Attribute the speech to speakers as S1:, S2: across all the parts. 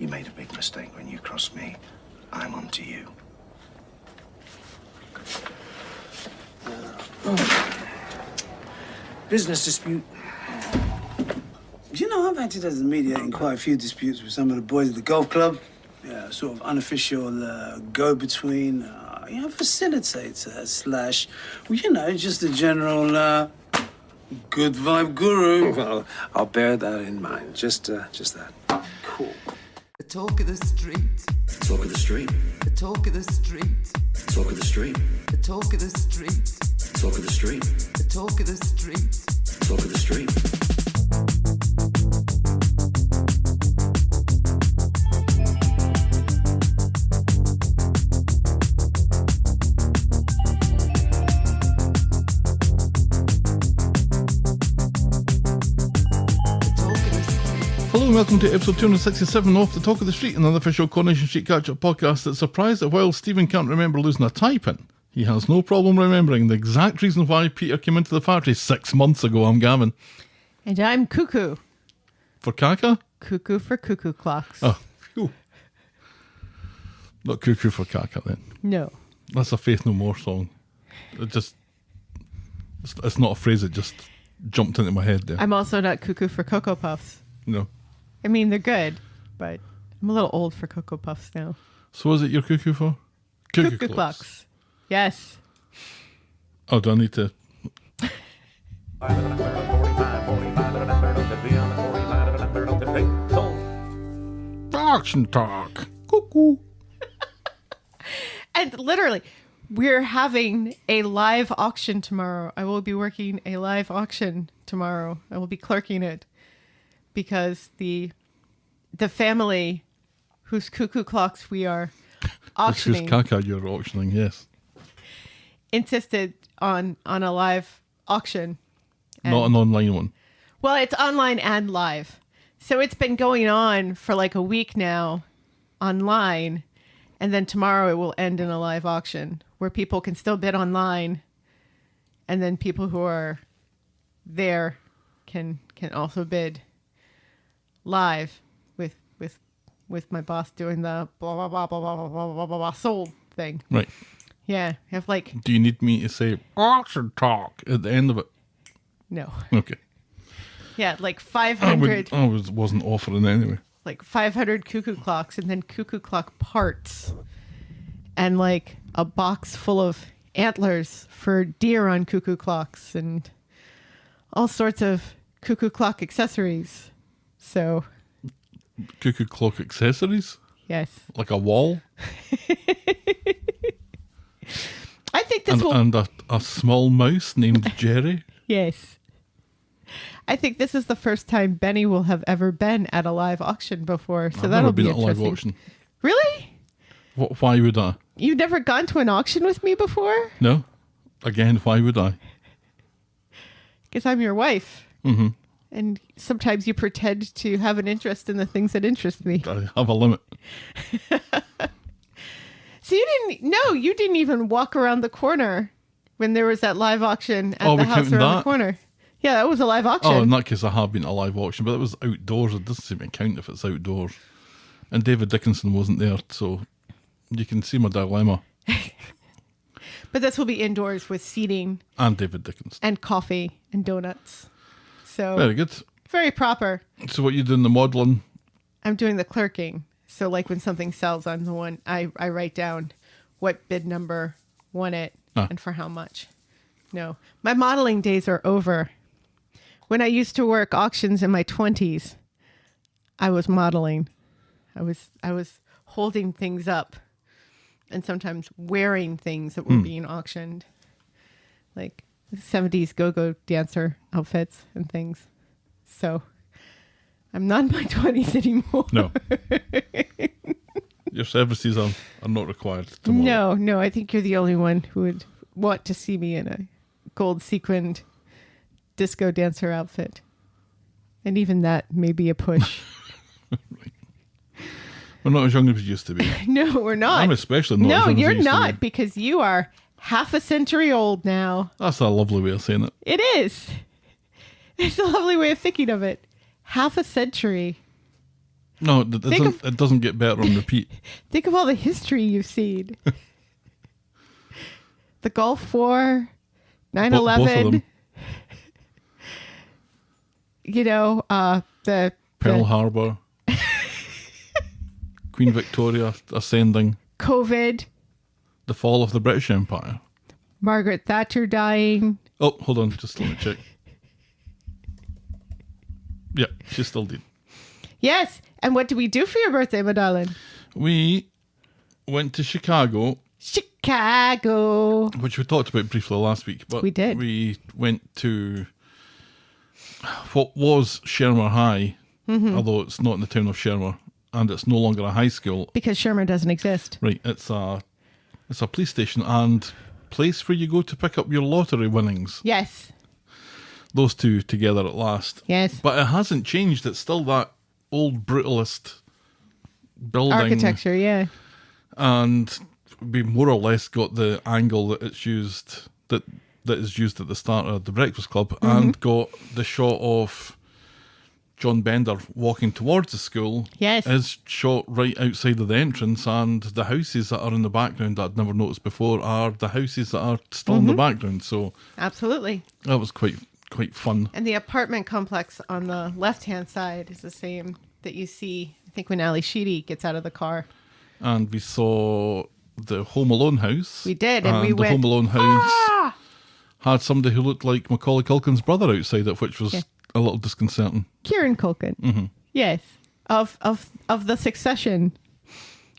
S1: You made a big mistake when you crossed me. I'm on to you. Business dispute.
S2: You know, I've acted as a mediator in quite a few disputes with some of the boys at the golf club. Yeah, sort of unofficial go-between, facilitator slash, well, you know, just a general good vibe guru.
S1: Well, I'll bear that in mind. Just that.
S2: Cool.
S3: The talk of the street.
S1: The talk of the street.
S3: The talk of the street.
S1: The talk of the street.
S3: The talk of the street.
S1: The talk of the street.
S3: The talk of the street.
S1: The talk of the street.
S4: Hello and welcome to episode 267 of The Talk of the Street, another official Coronation Street catch-up podcast that's surprised that while Stephen can't remember losing a type-in, he has no problem remembering the exact reason why Peter came into the factory 6 months ago. I'm Gavin.
S5: And I'm Cuckoo.
S4: For caca?
S5: Cuckoo for cuckoo clocks.
S4: Oh, phew. Not cuckoo for caca then.
S5: No.
S4: That's a Faith No More song. It's not a phrase that just jumped into my head there.
S5: I'm also not cuckoo for Cocoa Puffs.
S4: No.
S5: I mean, they're good, but I'm a little old for Cocoa Puffs now.
S4: So is it your cuckoo for?
S5: Cuckoo clocks. Yes.
S4: Oh, do I need to? Auction talk. Cuckoo.
S5: And literally, we're having a live auction tomorrow. I will be working a live auction tomorrow. I will be clerking it because the family whose cuckoo clocks we are auctioning
S4: Whose caca you're auctioning, yes.
S5: insisted on a live auction.
S4: Not an online one.
S5: Well, it's online and live. So it's been going on for like a week now online. And then tomorrow it will end in a live auction where people can still bid online. And then people who are there can also bid live with my boss doing the blah, blah, blah, blah, blah, blah, blah, blah, blah, blah, sold thing.
S4: Right.
S5: Yeah. Have like,
S4: Do you need me to say auction talk at the end of it?
S5: no.
S4: Okay.
S5: Yeah. Like 500.
S4: I wasn't offering anyway.
S5: Like 500 cuckoo clocks and then cuckoo clock parts and like a box full of antlers for deer on cuckoo clocks and all sorts of cuckoo clock accessories. So,
S4: Cuckoo clock accessories?
S5: yes.
S4: Like a wall?
S5: I think this will...
S4: And a small mouse named Jerry?
S5: Yes. I think this is the first time Benny will have ever been at a live auction before. So
S4: I've
S5: that'll
S4: never
S5: be
S4: been at a live
S5: interesting.
S4: auction.
S5: Really?
S4: Why would I?
S5: You've never gone to an auction with me before?
S4: No? Again, why would I?
S5: Because I'm your wife.
S4: Mm-hmm.
S5: And sometimes you pretend to have an interest in the things that interest me.
S4: I have a limit.
S5: So you didn't even walk around the corner when there was that live auction at
S4: Oh,
S5: the
S4: we're
S5: house
S4: counting
S5: around
S4: that?
S5: the corner. Yeah, that was a live auction.
S4: Oh, in that case, I have been at a live auction, but it was outdoors. It doesn't seem to count if it's outdoors. And David Dickinson wasn't there, so you can see my dilemma.
S5: But this will be indoors with seating
S4: And David Dickinson.
S5: and coffee and donuts. So
S4: Very good.
S5: very proper.
S4: So what you doing, the modelling?
S5: I'm doing the clerking. So like when something sells, I'm the one, I write down what bid number won it and for how much. No, my modeling days are over. When I used to work auctions in my 20s, I was modeling. I was holding things up and sometimes wearing things that were being auctioned. Like 70s go-go dancer outfits and things. So I'm not in my 20s anymore.
S4: No. Your services are not required tomorrow.
S5: No, I think you're the only one who would want to see me in a gold sequined disco dancer outfit. And even that may be a push.
S4: Right. We're not as young as we used to be.
S5: No, we're not.
S4: I'm especially not as
S5: No,
S4: young as I
S5: you're
S4: used to
S5: not,
S4: be.
S5: because you are half a century old now.
S4: That's a lovely way of saying it.
S5: It is. It's a lovely way of thinking of it. Half a century.
S4: No, it doesn't get better on repeat.
S5: Think of all the history you've seen. The Gulf War, 9/11.
S4: Both of them.
S5: You know, the
S4: Pearl Harbor. Queen Victoria ascending.
S5: COVID.
S4: The fall of the British Empire.
S5: Margaret Thatcher dying.
S4: Oh, hold on. Just let me check. Yeah, she's still dead.
S5: Yes. And what did we do for your birthday, my darling?
S4: We went to Chicago.
S5: Chicago.
S4: Which we talked about briefly last week. But
S5: We did.
S4: We went to what was Shermer High, although it's not in the town of Shermer, and it's no longer a high school.
S5: Because Shermer doesn't exist.
S4: Right, it's a police station and place where you go to pick up your lottery winnings.
S5: Yes.
S4: Those two together at last.
S5: Yes.
S4: But it hasn't changed. It's still that old brutalist building.
S5: Architecture, yeah.
S4: And we more or less got the angle that it's used, that is used at the start of the Breakfast Club, and got the shot of John Bender walking towards the school.
S5: Yes.
S4: Is shot right outside of the entrance, and the houses that are in the background that I'd never noticed before are the houses that are still in the background. So
S5: Absolutely.
S4: that was quite fun.
S5: And the apartment complex on the left-hand side is the same that you see, I think, when Ali Sheedy gets out of the car.
S4: And we saw the Home Alone house.
S5: We did, and we
S4: the
S5: went,
S4: Home Alone house
S5: "Ah!"
S4: had somebody who looked like Macaulay Culkin's brother outside it, which was a little disconcerting.
S5: Kieran Culkin. Yes. Of the Succession.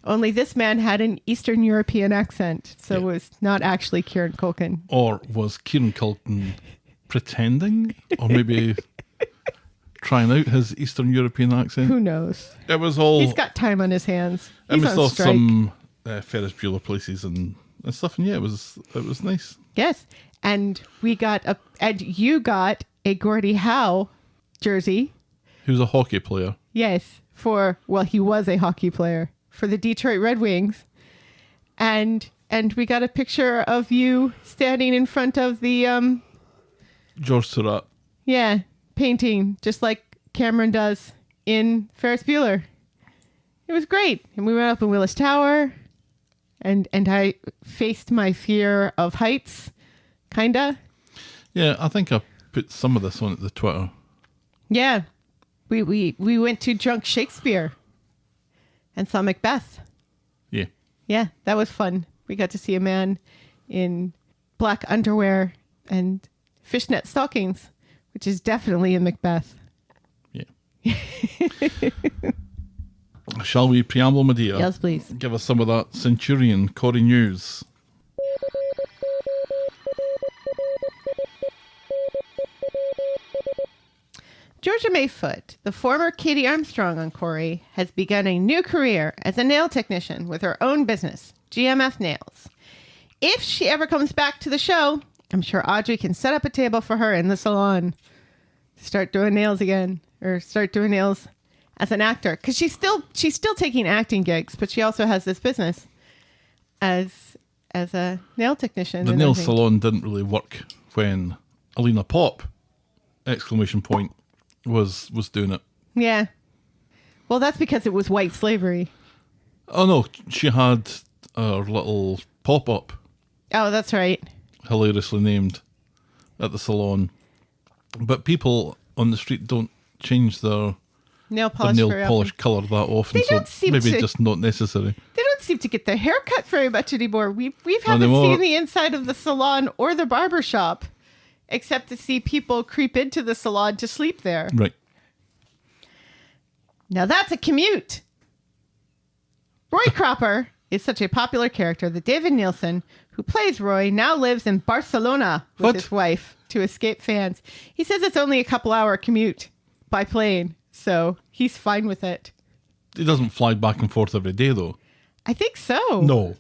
S5: Only this man had an Eastern European accent, so it was not actually Kieran Culkin.
S4: Or was Kieran Culkin pretending? Or maybe trying out his Eastern European accent?
S5: Who knows?
S4: It was all...
S5: He's got time on his hands.
S4: And
S5: He's
S4: we
S5: on
S4: saw
S5: strike.
S4: some Ferris Bueller places and stuff, and yeah, it was nice.
S5: Yes. And you got a Gordie Howe jersey.
S4: He was a hockey player.
S5: Yes. He was a hockey player for the Detroit Red Wings. And we got a picture of you standing in front of the
S4: George Surratt.
S5: Yeah, painting, just like Cameron does in Ferris Bueller. It was great. And we went up in Willis Tower, and I faced my fear of heights, kinda.
S4: Yeah, I think I put some of this on at the Twitter.
S5: Yeah. We went to Drunk Shakespeare and saw Macbeth.
S4: Yeah.
S5: Yeah, that was fun. We got to see a man in black underwear and fishnet stockings, which is definitely in Macbeth.
S4: Yeah. Shall we preamble, my dear?
S5: Yes, please.
S4: Give us some of that Centurion Corrie news.
S5: Georgia Mayfoot, the former Katie Armstrong on Corrie, has begun a new career as a nail technician with her own business, GMF Nails. If she ever comes back to the show, I'm sure Audrey can set up a table for her in the salon to start doing nails again, or start doing nails as an actor, because she's still taking acting gigs, but she also has this business as a nail technician.
S4: The nail salon didn't really work when Alina Pop ! Was doing it.
S5: Yeah. Well, that's because it was white slavery.
S4: Oh no, she had her little pop-up,
S5: Oh, that's right.
S4: hilariously named, at the salon. But people on the street don't change their
S5: Nail polish.
S4: nail
S5: very
S4: polish
S5: often.
S4: colour that often,
S5: They
S4: so
S5: don't seem
S4: maybe
S5: to.
S4: just not necessary.
S5: They don't seem to get their hair cut very much anymore. We
S4: Not
S5: haven't
S4: anymore.
S5: seen the inside of the salon or the barber shop, except to see people creep into the salon to sleep there.
S4: Right.
S5: Now that's a commute. Roy Cropper is such a popular character that David Nielsen, who plays Roy, now lives in Barcelona with
S4: What?
S5: his wife to escape fans. He says it's only a couple-hour commute by plane, so he's fine with it.
S4: He doesn't fly back and forth every day, though.
S5: I think so.
S4: No.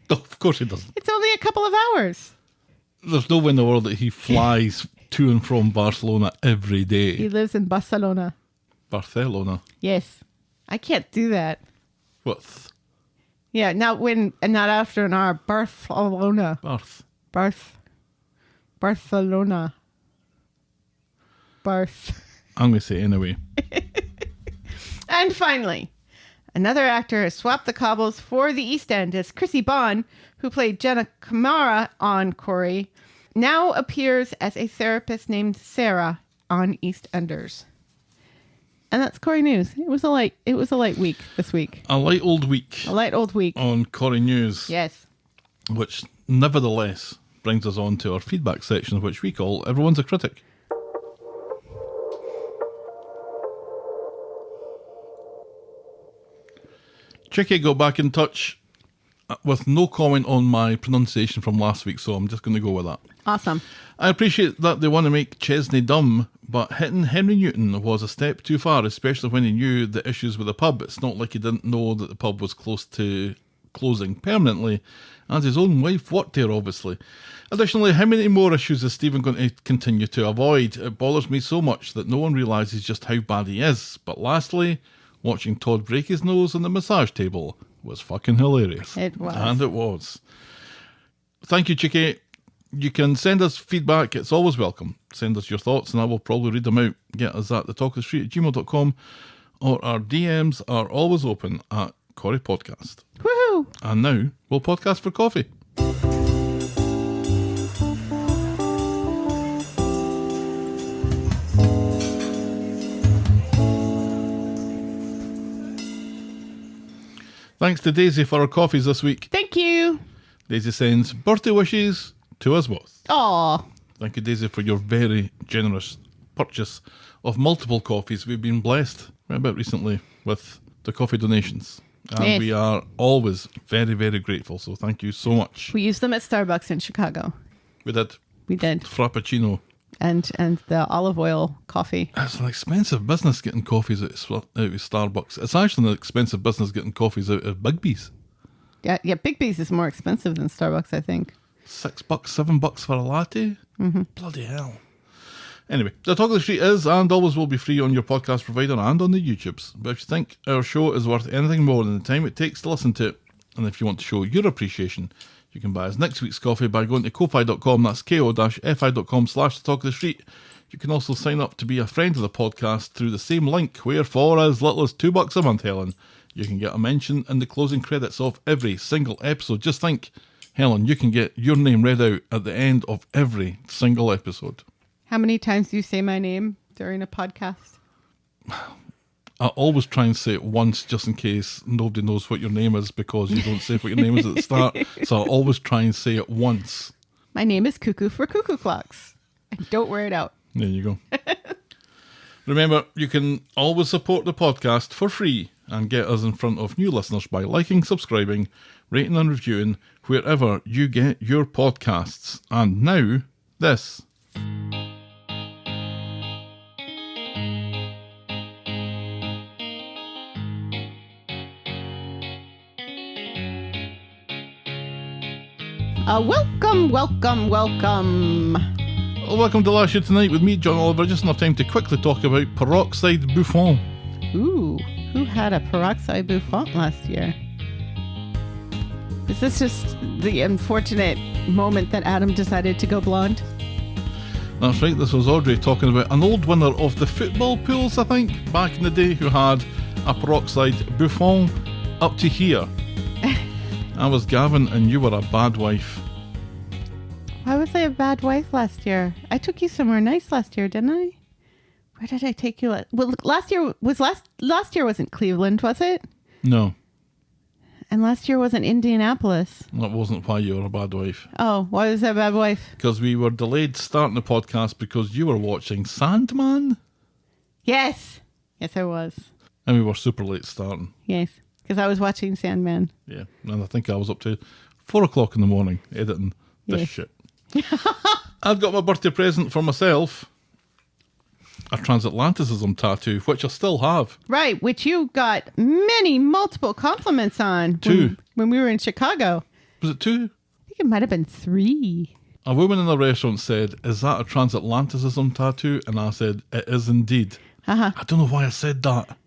S4: Of course he doesn't.
S5: It's only a couple of hours.
S4: There's no way in the world that he flies to and from Barcelona every
S5: He
S4: day.
S5: lives in Barcelona.
S4: Barcelona.
S5: Yes. I can't do that.
S4: What?
S5: Yeah, not after an hour. Barcelona. Barcelona.
S4: I'm going to say it anyway.
S5: And finally, another actor has swapped the cobbles for the East End as Chrissy Bond, who played Jenna Kamara on Corrie, now appears as a therapist named Sarah on EastEnders. And that's Corrie News. It was a light week this week.
S4: A light old week.
S5: A light old week.
S4: On Corrie News.
S5: Yes.
S4: Which nevertheless brings us on to our feedback section, which we call Everyone's a Critic. Chicky got back in touch with no comment on my pronunciation from last week, so I'm just going to go with that.
S5: Awesome.
S4: I appreciate that they want to make Chesney dumb, but hitting Henry Newton was a step too far, especially when he knew the issues with the pub. It's not like he didn't know that the pub was close to closing permanently, as his own wife worked there, obviously. Additionally, how many more issues is Stephen going to continue to avoid? It bothers me so much that no one realises just how bad he is. But lastly, watching Todd break his nose on the massage table was fucking hilarious.
S5: It was.
S4: And it was. Thank you, Chicky. You can send us feedback. It's always welcome. Send us your thoughts and I will probably read them out. Get us at thetalkofthestreet@gmail.com, or our DMs are always open at Corrie Podcast.
S5: Woohoo!
S4: And now we'll podcast for coffee. Thanks to Daisy for our coffees this week.
S5: Thank you.
S4: Daisy sends birthday wishes to us both.
S5: Aw.
S4: Thank you, Daisy, for your very generous purchase of multiple coffees. We've been blessed right about recently with the coffee donations. And
S5: Yes.
S4: we are always very, very grateful. So thank you so much.
S5: We used them at Starbucks in Chicago.
S4: We did.
S5: We did.
S4: Frappuccino.
S5: And the olive oil coffee.
S4: It's an expensive business getting coffees out of Starbucks. It's actually an expensive business getting coffees out of Bigby's.
S5: Yeah, Big B's is more expensive than Starbucks, I think.
S4: $6, $7 for a latte? Mm-hmm. Bloody hell. Anyway, The Talk of the Street is and always will be free on your podcast provider and on the YouTubes. But if you think our show is worth anything more than the time it takes to listen to it, and if you want to show your appreciation, you can buy us next week's coffee by going to ko-fi.com. That's ko-fi.com/The Talk of the Street. You can also sign up to be a friend of the podcast through the same link, where for as little as $2 a month, Helen, you can get a mention in the closing credits of every single episode. Just think, Helen, you can get your name read out at the end of every single episode.
S5: How many times do you say my name during a podcast?
S4: I always try and say it once just in case nobody knows what your name is, because you don't say what your name is at the start. So I always try and say it once.
S5: My name is Cuckoo for Cuckoo Clocks. And don't wear it out.
S4: There you go. Remember, you can always support the podcast for free and get us in front of new listeners by liking, subscribing, rating and reviewing wherever you get your podcasts. And now, this.
S5: Welcome.
S4: Welcome to Last Year Tonight with me, John Oliver. Just enough time to quickly talk about peroxide bouffant.
S5: Ooh, who had a peroxide bouffant last year? Is this just the unfortunate moment that Adam decided to go blonde?
S4: That's right, this was Audrey talking about an old winner of the football pools, I think, back in the day, who had a peroxide bouffant up to here. I was Gavin and you were a bad wife.
S5: Why was I a bad wife last year? I took you somewhere nice last year, didn't I? Where did I take you? Well, last year wasn't Cleveland, was it?
S4: No.
S5: And last year wasn't Indianapolis.
S4: That wasn't why you were a bad wife.
S5: Oh, why was I a bad wife?
S4: Because we were delayed starting the podcast because you were watching Sandman.
S5: Yes, I was.
S4: And we were super late starting.
S5: Yes, because I was watching Sandman.
S4: Yeah, and I think I was up to 4 o'clock in the morning editing this
S5: Yes.
S4: shit. I've got my birthday present for myself. A transatlanticism tattoo, which I still have.
S5: Right, which you got multiple compliments on.
S4: 2.
S5: When we were in Chicago.
S4: Was it 2?
S5: I think it might have been 3.
S4: A woman in a restaurant said, "Is that a transatlanticism tattoo?" And I said, "It is indeed."
S5: Uh-huh.
S4: I don't know why I said that.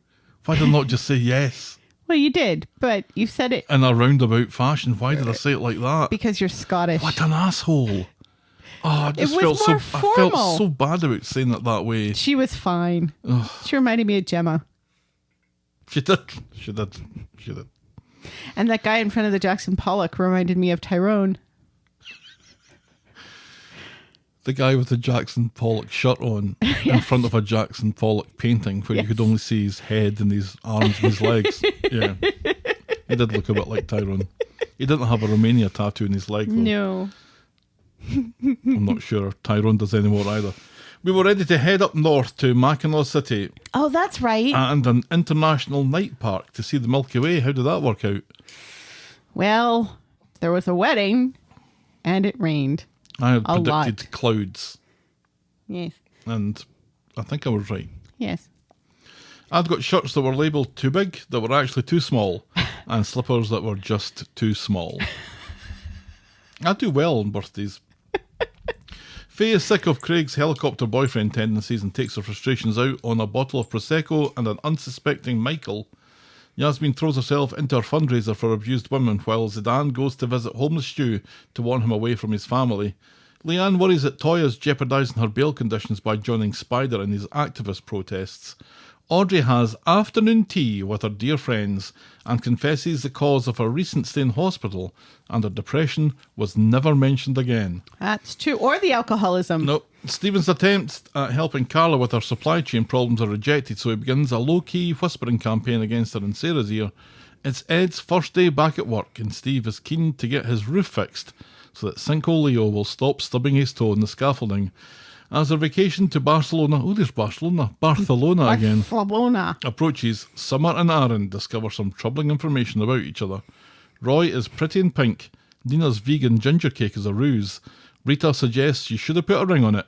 S4: Why did I not just say yes?
S5: Well, you did, but you said it
S4: In a roundabout fashion. Why did I say it like that?
S5: because you're Scottish.
S4: What an asshole. Oh, I just
S5: was
S4: felt
S5: more
S4: I
S5: formal.
S4: felt so bad about saying it that way.
S5: She was fine. She reminded me of Gemma.
S4: She did.
S5: And that guy in front of the Jackson Pollock reminded me of Tyrone.
S4: The guy with the Jackson Pollock shirt on in front of a Jackson Pollock painting where you could only see his head and his arms and his legs. Yeah. He did look a bit like Tyrone. He didn't have a Romania tattoo in his leg, though.
S5: No.
S4: I'm not sure Tyrone does anymore either. We were ready to head up north to Mackinac City
S5: Oh, that's right.
S4: and an international night park to see the Milky Way. How did that work out?
S5: Well, there was a wedding and it rained.
S4: I had
S5: A lot.
S4: predicted clouds,
S5: Yes.
S4: and I think I was right.
S5: Yes.
S4: I'd got shirts that were labelled too big, that were actually too small, and slippers that were just too small. I do well on birthdays. Faye is sick of Craig's helicopter boyfriend tendencies and takes her frustrations out on a bottle of Prosecco and an unsuspecting Michael. Yasmin throws herself into her fundraiser for abused women while Zidane goes to visit homeless Stu to warn him away from his family. Leanne worries that Toya's jeopardising her bail conditions by joining Spider in his activist protests. Audrey has afternoon tea with her dear friends and confesses the cause of her recent stay in hospital, and her depression was never mentioned again.
S5: That's true. Or the alcoholism.
S4: No, Stephen's attempts at helping Carla with her supply chain problems are rejected, so he begins a low-key whispering campaign against her in Sarah's ear. It's Ed's first day back at work, and Steve is keen to get his roof fixed so that Sinkhole Leo will stop stubbing his toe in the scaffolding. As their vacation to Barcelona, there's Barcelona again,
S5: Barcelona.
S4: approaches, Summer and Aaron discover some troubling information about each other. Roy is pretty in pink. Nina's vegan ginger cake is a ruse. Rita suggests she should have put a ring on it.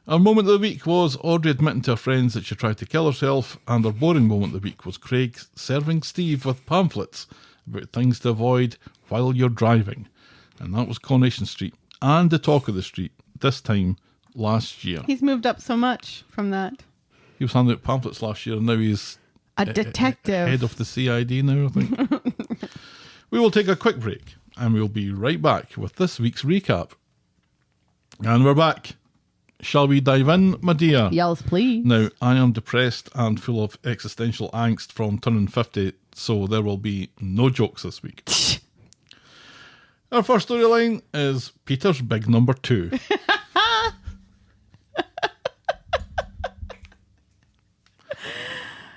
S4: Our moment of the week was Audrey admitting to her friends that she tried to kill herself, and our boring moment of the week was Craig serving Steve with pamphlets about things to avoid while you're driving. And that was Coronation Street, and the talk of the street, this time last year.
S5: He's moved up so much from that.
S4: He was handing out pamphlets last year, and now he's
S5: A detective.
S4: head of the CID now, I think. We will take a quick break, and we'll be right back with this week's recap. And we're back. Shall we dive in, my dear?
S5: Yells, please.
S4: Now, I am depressed and full of existential angst from turning 50, so there will be no jokes this week. Our first storyline is Peter's big number 2.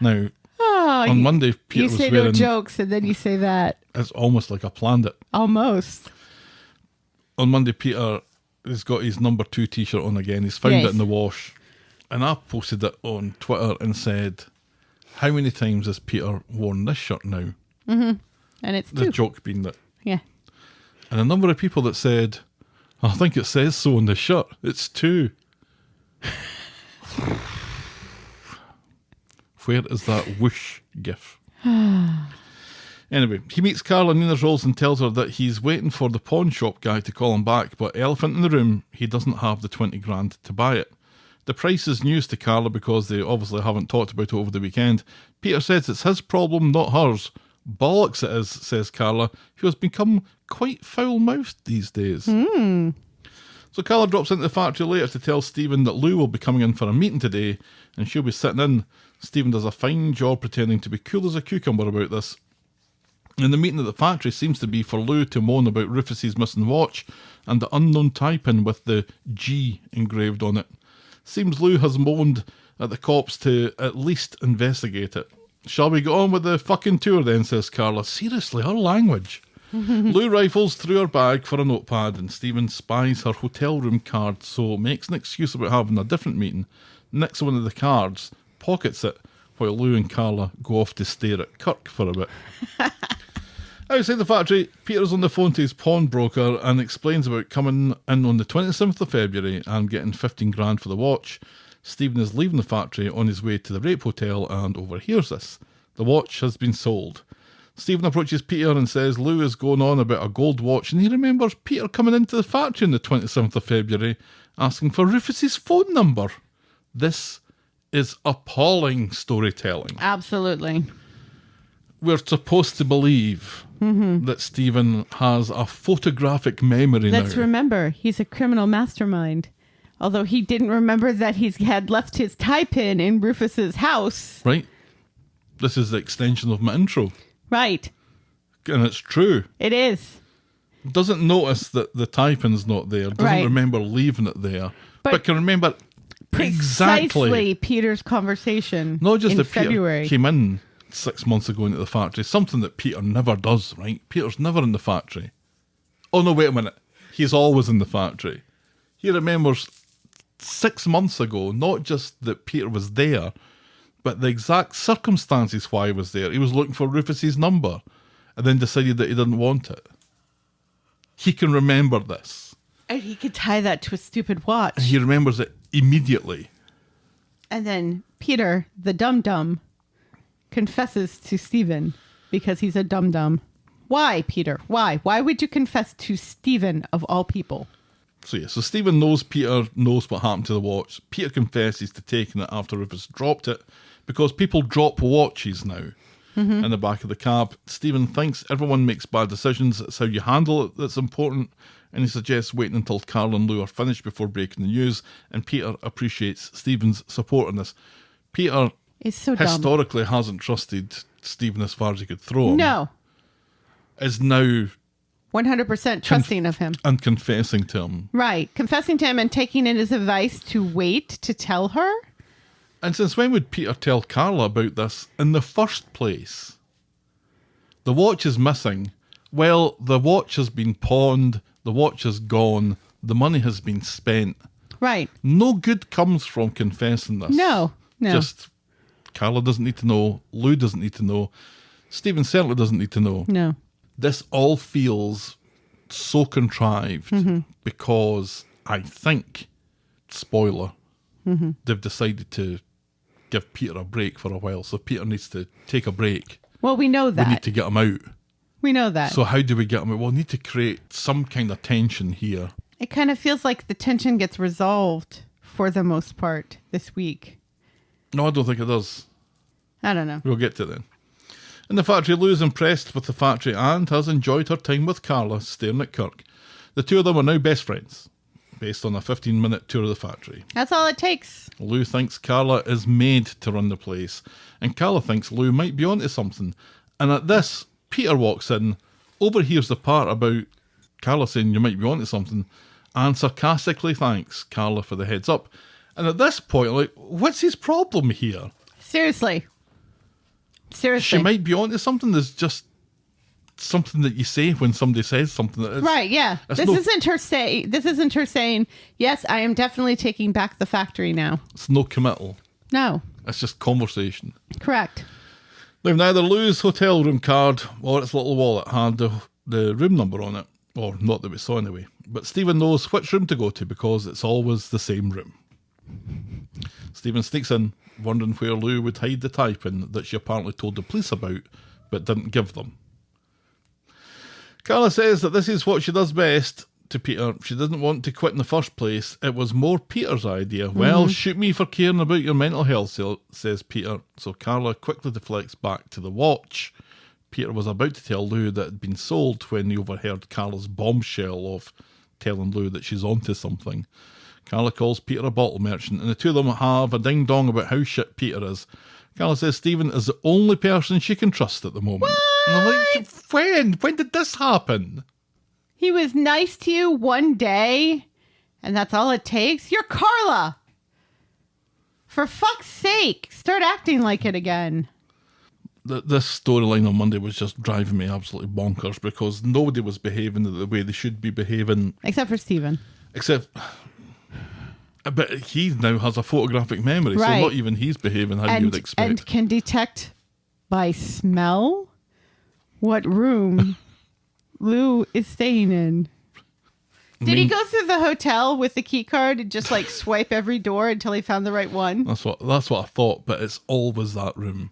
S4: Now, on Monday, Peter
S5: you
S4: was
S5: say
S4: wearing...
S5: no jokes, and then you say that.
S4: It's almost like I planned it.
S5: Almost.
S4: On Monday, Peter has got his number 2 t-shirt on again. He's found it in the wash. And I posted it on Twitter and said, how many times has Peter worn this shirt now?
S5: Mm-hmm. And it's 2.
S4: The joke being that.
S5: Yeah.
S4: And a number of people that said, I think it says so on the shirt. It's 2. Where is that whoosh gif? Anyway, he meets Carla in Nina's Rolls and tells her that he's waiting for the pawn shop guy to call him back, but elephant in the room, he doesn't have the 20 grand to buy it. The price is news to Carla because they obviously haven't talked about it over the weekend. Peter says it's his problem, not hers. Bollocks it is, says Carla, who has become quite foul-mouthed these days. So Carla drops into the factory later to tell Stephen that Lou will be coming in for a meeting today, and she'll be sitting in. Stephen does a fine job pretending to be cool as a cucumber about this. And the meeting at the factory seems to be for Lou to moan about Rufus's missing watch and the unknown tie-pin with the G engraved on it. Seems Lou has moaned at the cops to at least investigate it. Shall we go on with the fucking tour then, says Carla. Seriously, her language. Lou rifles through her bag for a notepad and Stephen spies her hotel room card, so makes an excuse about having a different meeting, nicks one of the cards, pockets it, while Lou and Carla go off to stare at Kirk for a bit. Outside the factory, Peter's on the phone to his pawnbroker and explains about coming in on the 27th of February and getting 15 grand for the watch. Stephen is leaving the factory on his way to the Rape Hotel and overhears this. The watch has been sold. Stephen approaches Peter and says Lou is going on about a gold watch, and he remembers Peter coming into the factory on the 27th of February asking for Rufus's phone number. This is appalling storytelling.
S5: Absolutely.
S4: We're supposed to believe that Stephen has a photographic memory now.
S5: Let's remember, he's a criminal mastermind. Although he didn't remember that he had left his tie pin in Rufus's house.
S4: Right? this is the extension of my intro.
S5: Right.
S4: And it's true.
S5: It is.
S4: Doesn't notice that the typing's not there. Doesn't
S5: Right.
S4: remember leaving it there.
S5: But
S4: But can remember exactly.
S5: Precisely Peter's conversation
S4: Not just
S5: in
S4: that Peter
S5: February.
S4: came in 6 months ago into the factory. Something that Peter never does, right? Peter's never in the factory. Oh, no, wait a minute. He's always in the factory. He remembers 6 months ago, not just that Peter was there, but the exact circumstances why he was there. He was looking for Rufus's number and then decided that he didn't want it. He can remember this.
S5: And he could tie that to a stupid watch.
S4: And he remembers it immediately.
S5: And then Peter, the dum-dum, confesses to Stephen because he's a dum-dum. Why, Peter? Why? Why would you confess to Stephen of all people?
S4: So yeah, so Stephen knows Peter knows what happened to the watch. Peter confesses to taking it after Rufus dropped it because people drop watches now in the back of the cab. Stephen thinks everyone makes bad decisions. It's how you handle it that's important. And he suggests waiting until Carla and Lou are finished before breaking the news. And Peter appreciates Stephen's support in this. Peter
S5: It's so dumb.
S4: historically hasn't trusted Stephen as far as he could throw him.
S5: No.
S4: Is now
S5: 100% trusting of him.
S4: and confessing to him.
S5: Right. Confessing to him and taking in his advice to wait to tell her.
S4: And since when would Peter tell Carla about this in the first place? The watch is missing. Well, the watch has been pawned. The watch is gone. The money has been spent.
S5: Right.
S4: No good comes from confessing this.
S5: No.
S4: Just Carla doesn't need to know. Lou doesn't need to know. Stephen certainly doesn't need to know.
S5: No.
S4: This all feels so contrived because I think, spoiler, they've decided to give Peter a break for a while. So Peter needs to take a break.
S5: Well, we know that.
S4: We need to get him out.
S5: We know that.
S4: So how do we get him out? We'll need to create some kind of tension here.
S5: It kind of feels like the tension gets resolved for the most part this week.
S4: No, I don't think it does.
S5: I don't know.
S4: We'll get to it then. In the factory, Lou is impressed with the factory and has enjoyed her time with Carla staring at Kirk. The two of them are now best friends, based on a 15-minute tour of the factory.
S5: That's all it takes.
S4: Lou thinks Carla is made to run the place, and Carla thinks Lou might be onto something. And at this, Peter walks in, overhears the part about Carla saying you might be onto something, and sarcastically thanks Carla for the heads up. And at this point, like, what's his problem here?
S5: Seriously.
S4: She might be onto something. There's just something that you say when somebody says something that is
S5: Right, yeah. This isn't her saying, yes, I am definitely taking back the factory now.
S4: It's no committal.
S5: No.
S4: It's just conversation.
S5: Correct.
S4: Now, neither Lou's hotel room card or its little wallet had the room number on it. Or not that we saw anyway. But Stephen knows which room to go to because it's always the same room. Stephen sneaks in, wondering where Lou would hide the typing that she apparently told the police about, but didn't give them. Carla says that this is what she does best to Peter. She didn't want to quit in the first place. It was more Peter's idea. Well, shoot me for caring about your mental health, says Peter. So Carla quickly deflects back to the watch. Peter was about to tell Lou that it had been sold when he overheard Carla's bombshell of telling Lou that she's onto something. Carla calls Peter a bottle merchant, and the two of them have a ding-dong about how shit Peter is. Carla says Stephen is the only person she can trust at the moment.
S5: What?
S4: And I'm like, when? When did this happen?
S5: He was nice to you one day, and that's all it takes? You're Carla! For fuck's sake, start acting like it again.
S4: This storyline on Monday was just driving me absolutely bonkers because nobody was behaving the way they should be behaving.
S5: Except for Stephen.
S4: But he now has a photographic memory,
S5: Right.
S4: so not even he's behaving how you would expect.
S5: And can detect by smell what room Lou is staying in. Did he go through the hotel with the key card and just like swipe every door until he found the right one?
S4: That's what I thought, but it's always that room.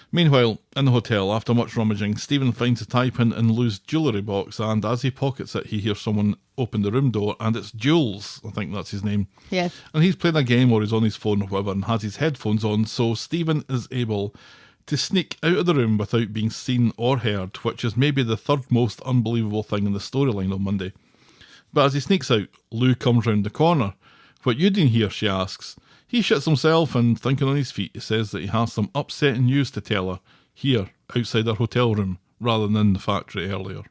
S4: Meanwhile, in the hotel, after much rummaging, Stephen finds a typing in Lou's jewellery box, and as he pockets it, he hears someone open the room door, and it's Jules, I think that's his name.
S5: Yes.
S4: And he's playing a game or he's on his phone or whatever and has his headphones on, so Stephen is able to sneak out of the room without being seen or heard, which is maybe the third most unbelievable thing in the storyline on Monday. But as he sneaks out, Lou comes round the corner. What you doing here, she asks. He shits himself and, thinking on his feet, he says that he has some upsetting news to tell her here, outside their hotel room, rather than in the factory earlier.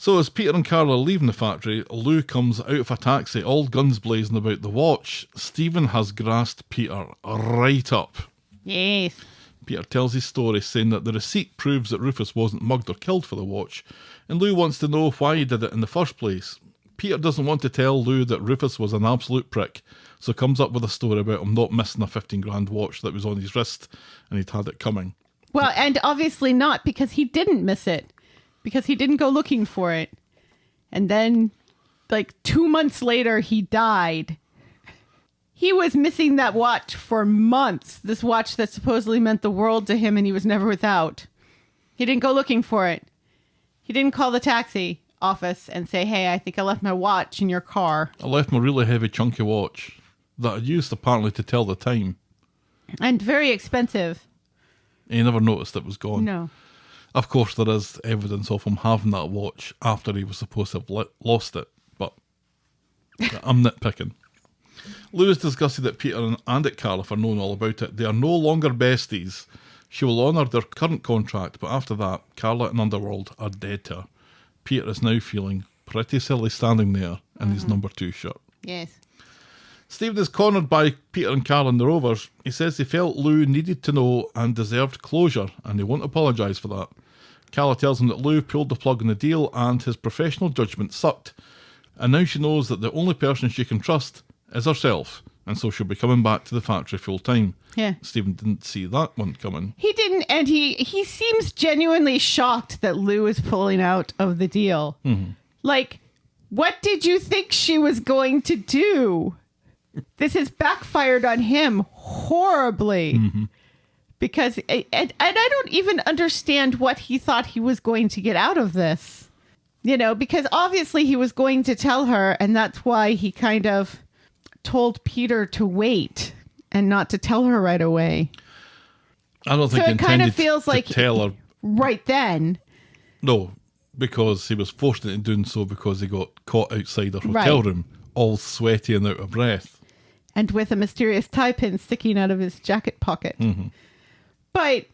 S4: So as Peter and Carla are leaving the factory, Lou comes out of a taxi, all guns blazing about the watch. Stephen has grasped Peter right up.
S5: Yes.
S4: Peter tells his story, saying that the receipt proves that Rufus wasn't mugged or killed for the watch, and Lou wants to know why he did it in the first place. Peter doesn't want to tell Lou that Rufus was an absolute prick, so comes up with a story about him not missing a 15 grand watch that was on his wrist, and he'd had it coming.
S5: Well, and obviously not, because he didn't miss it. Because he didn't go looking for it. And then, 2 months later, he died. He was missing that watch for months. This watch that supposedly meant the world to him and he was never without. He didn't go looking for it. He didn't call the taxi office and say, hey, I think I left my watch in your car.
S4: I left my really heavy chunky watch that I used apparently to tell the time.
S5: And very expensive.
S4: He never noticed it was gone.
S5: No.
S4: Of course, there is evidence of him having that watch after he was supposed to have lost it, but I'm nitpicking. Lou is disgusted at Peter and at Carla for knowing all about it. They are no longer besties. She will honour their current contract, but after that, Carla and Underworld are dead to her. Peter is now feeling pretty silly standing there in his number 2 shirt.
S5: Yes.
S4: Stephen is cornered by Peter and Carla and the Rovers. He says he felt Lou needed to know and deserved closure, and he won't apologise for that. Carla tells him that Lou pulled the plug on the deal and his professional judgment sucked. And now she knows that the only person she can trust is herself, and so she'll be coming back to the factory full time.
S5: Yeah.
S4: Stephen didn't see that one coming.
S5: He didn't, and he seems genuinely shocked that Lou is pulling out of the deal.
S4: Mm-hmm.
S5: What did you think she was going to do? This has backfired on him horribly.
S4: Mm-hmm.
S5: Because, and I don't even understand what he thought he was going to get out of this. Because obviously he was going to tell her, and that's why he kind of told Peter to wait and not to tell her right away.
S4: I don't think
S5: So
S4: he
S5: it kind of
S4: intended
S5: feels
S4: to
S5: like
S4: tell her.
S5: Right then.
S4: No, because he was forced into doing so because he got caught outside her hotel room, all sweaty and out of breath.
S5: And with a mysterious tie pin sticking out of his jacket pocket.
S4: Mm-hmm.
S5: But,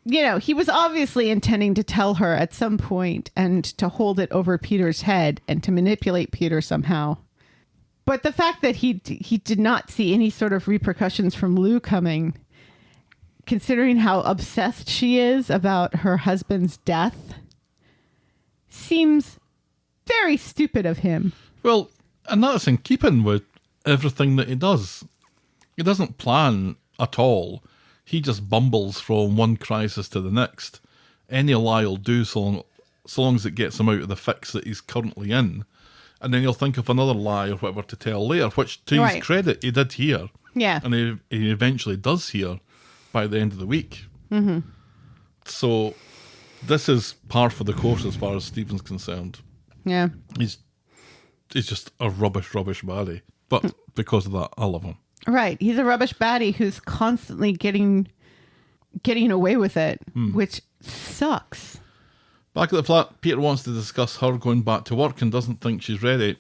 S5: he was obviously intending to tell her at some point and to hold it over Peter's head and to manipulate Peter somehow. But the fact that he did not see any sort of repercussions from Lou coming, considering how obsessed she is about her husband's death, seems very stupid of him.
S4: Well, and that's in keeping with everything that he does. He doesn't plan at all. He just bumbles from one crisis to the next. Any lie will do so long as it gets him out of the fix that he's currently in. And then he'll think of another lie or whatever to tell later, which to his credit, he did hear.
S5: Yeah.
S4: And he eventually does hear by the end of the week.
S5: Mm-hmm.
S4: So this is par for the course as far as Stephen's concerned.
S5: Yeah.
S4: He's just a rubbish baddie. But because of that, I love him.
S5: Right. He's a rubbish baddie who's constantly getting away with it, which sucks.
S4: Back at the flat, Peter wants to discuss her going back to work and doesn't think she's ready.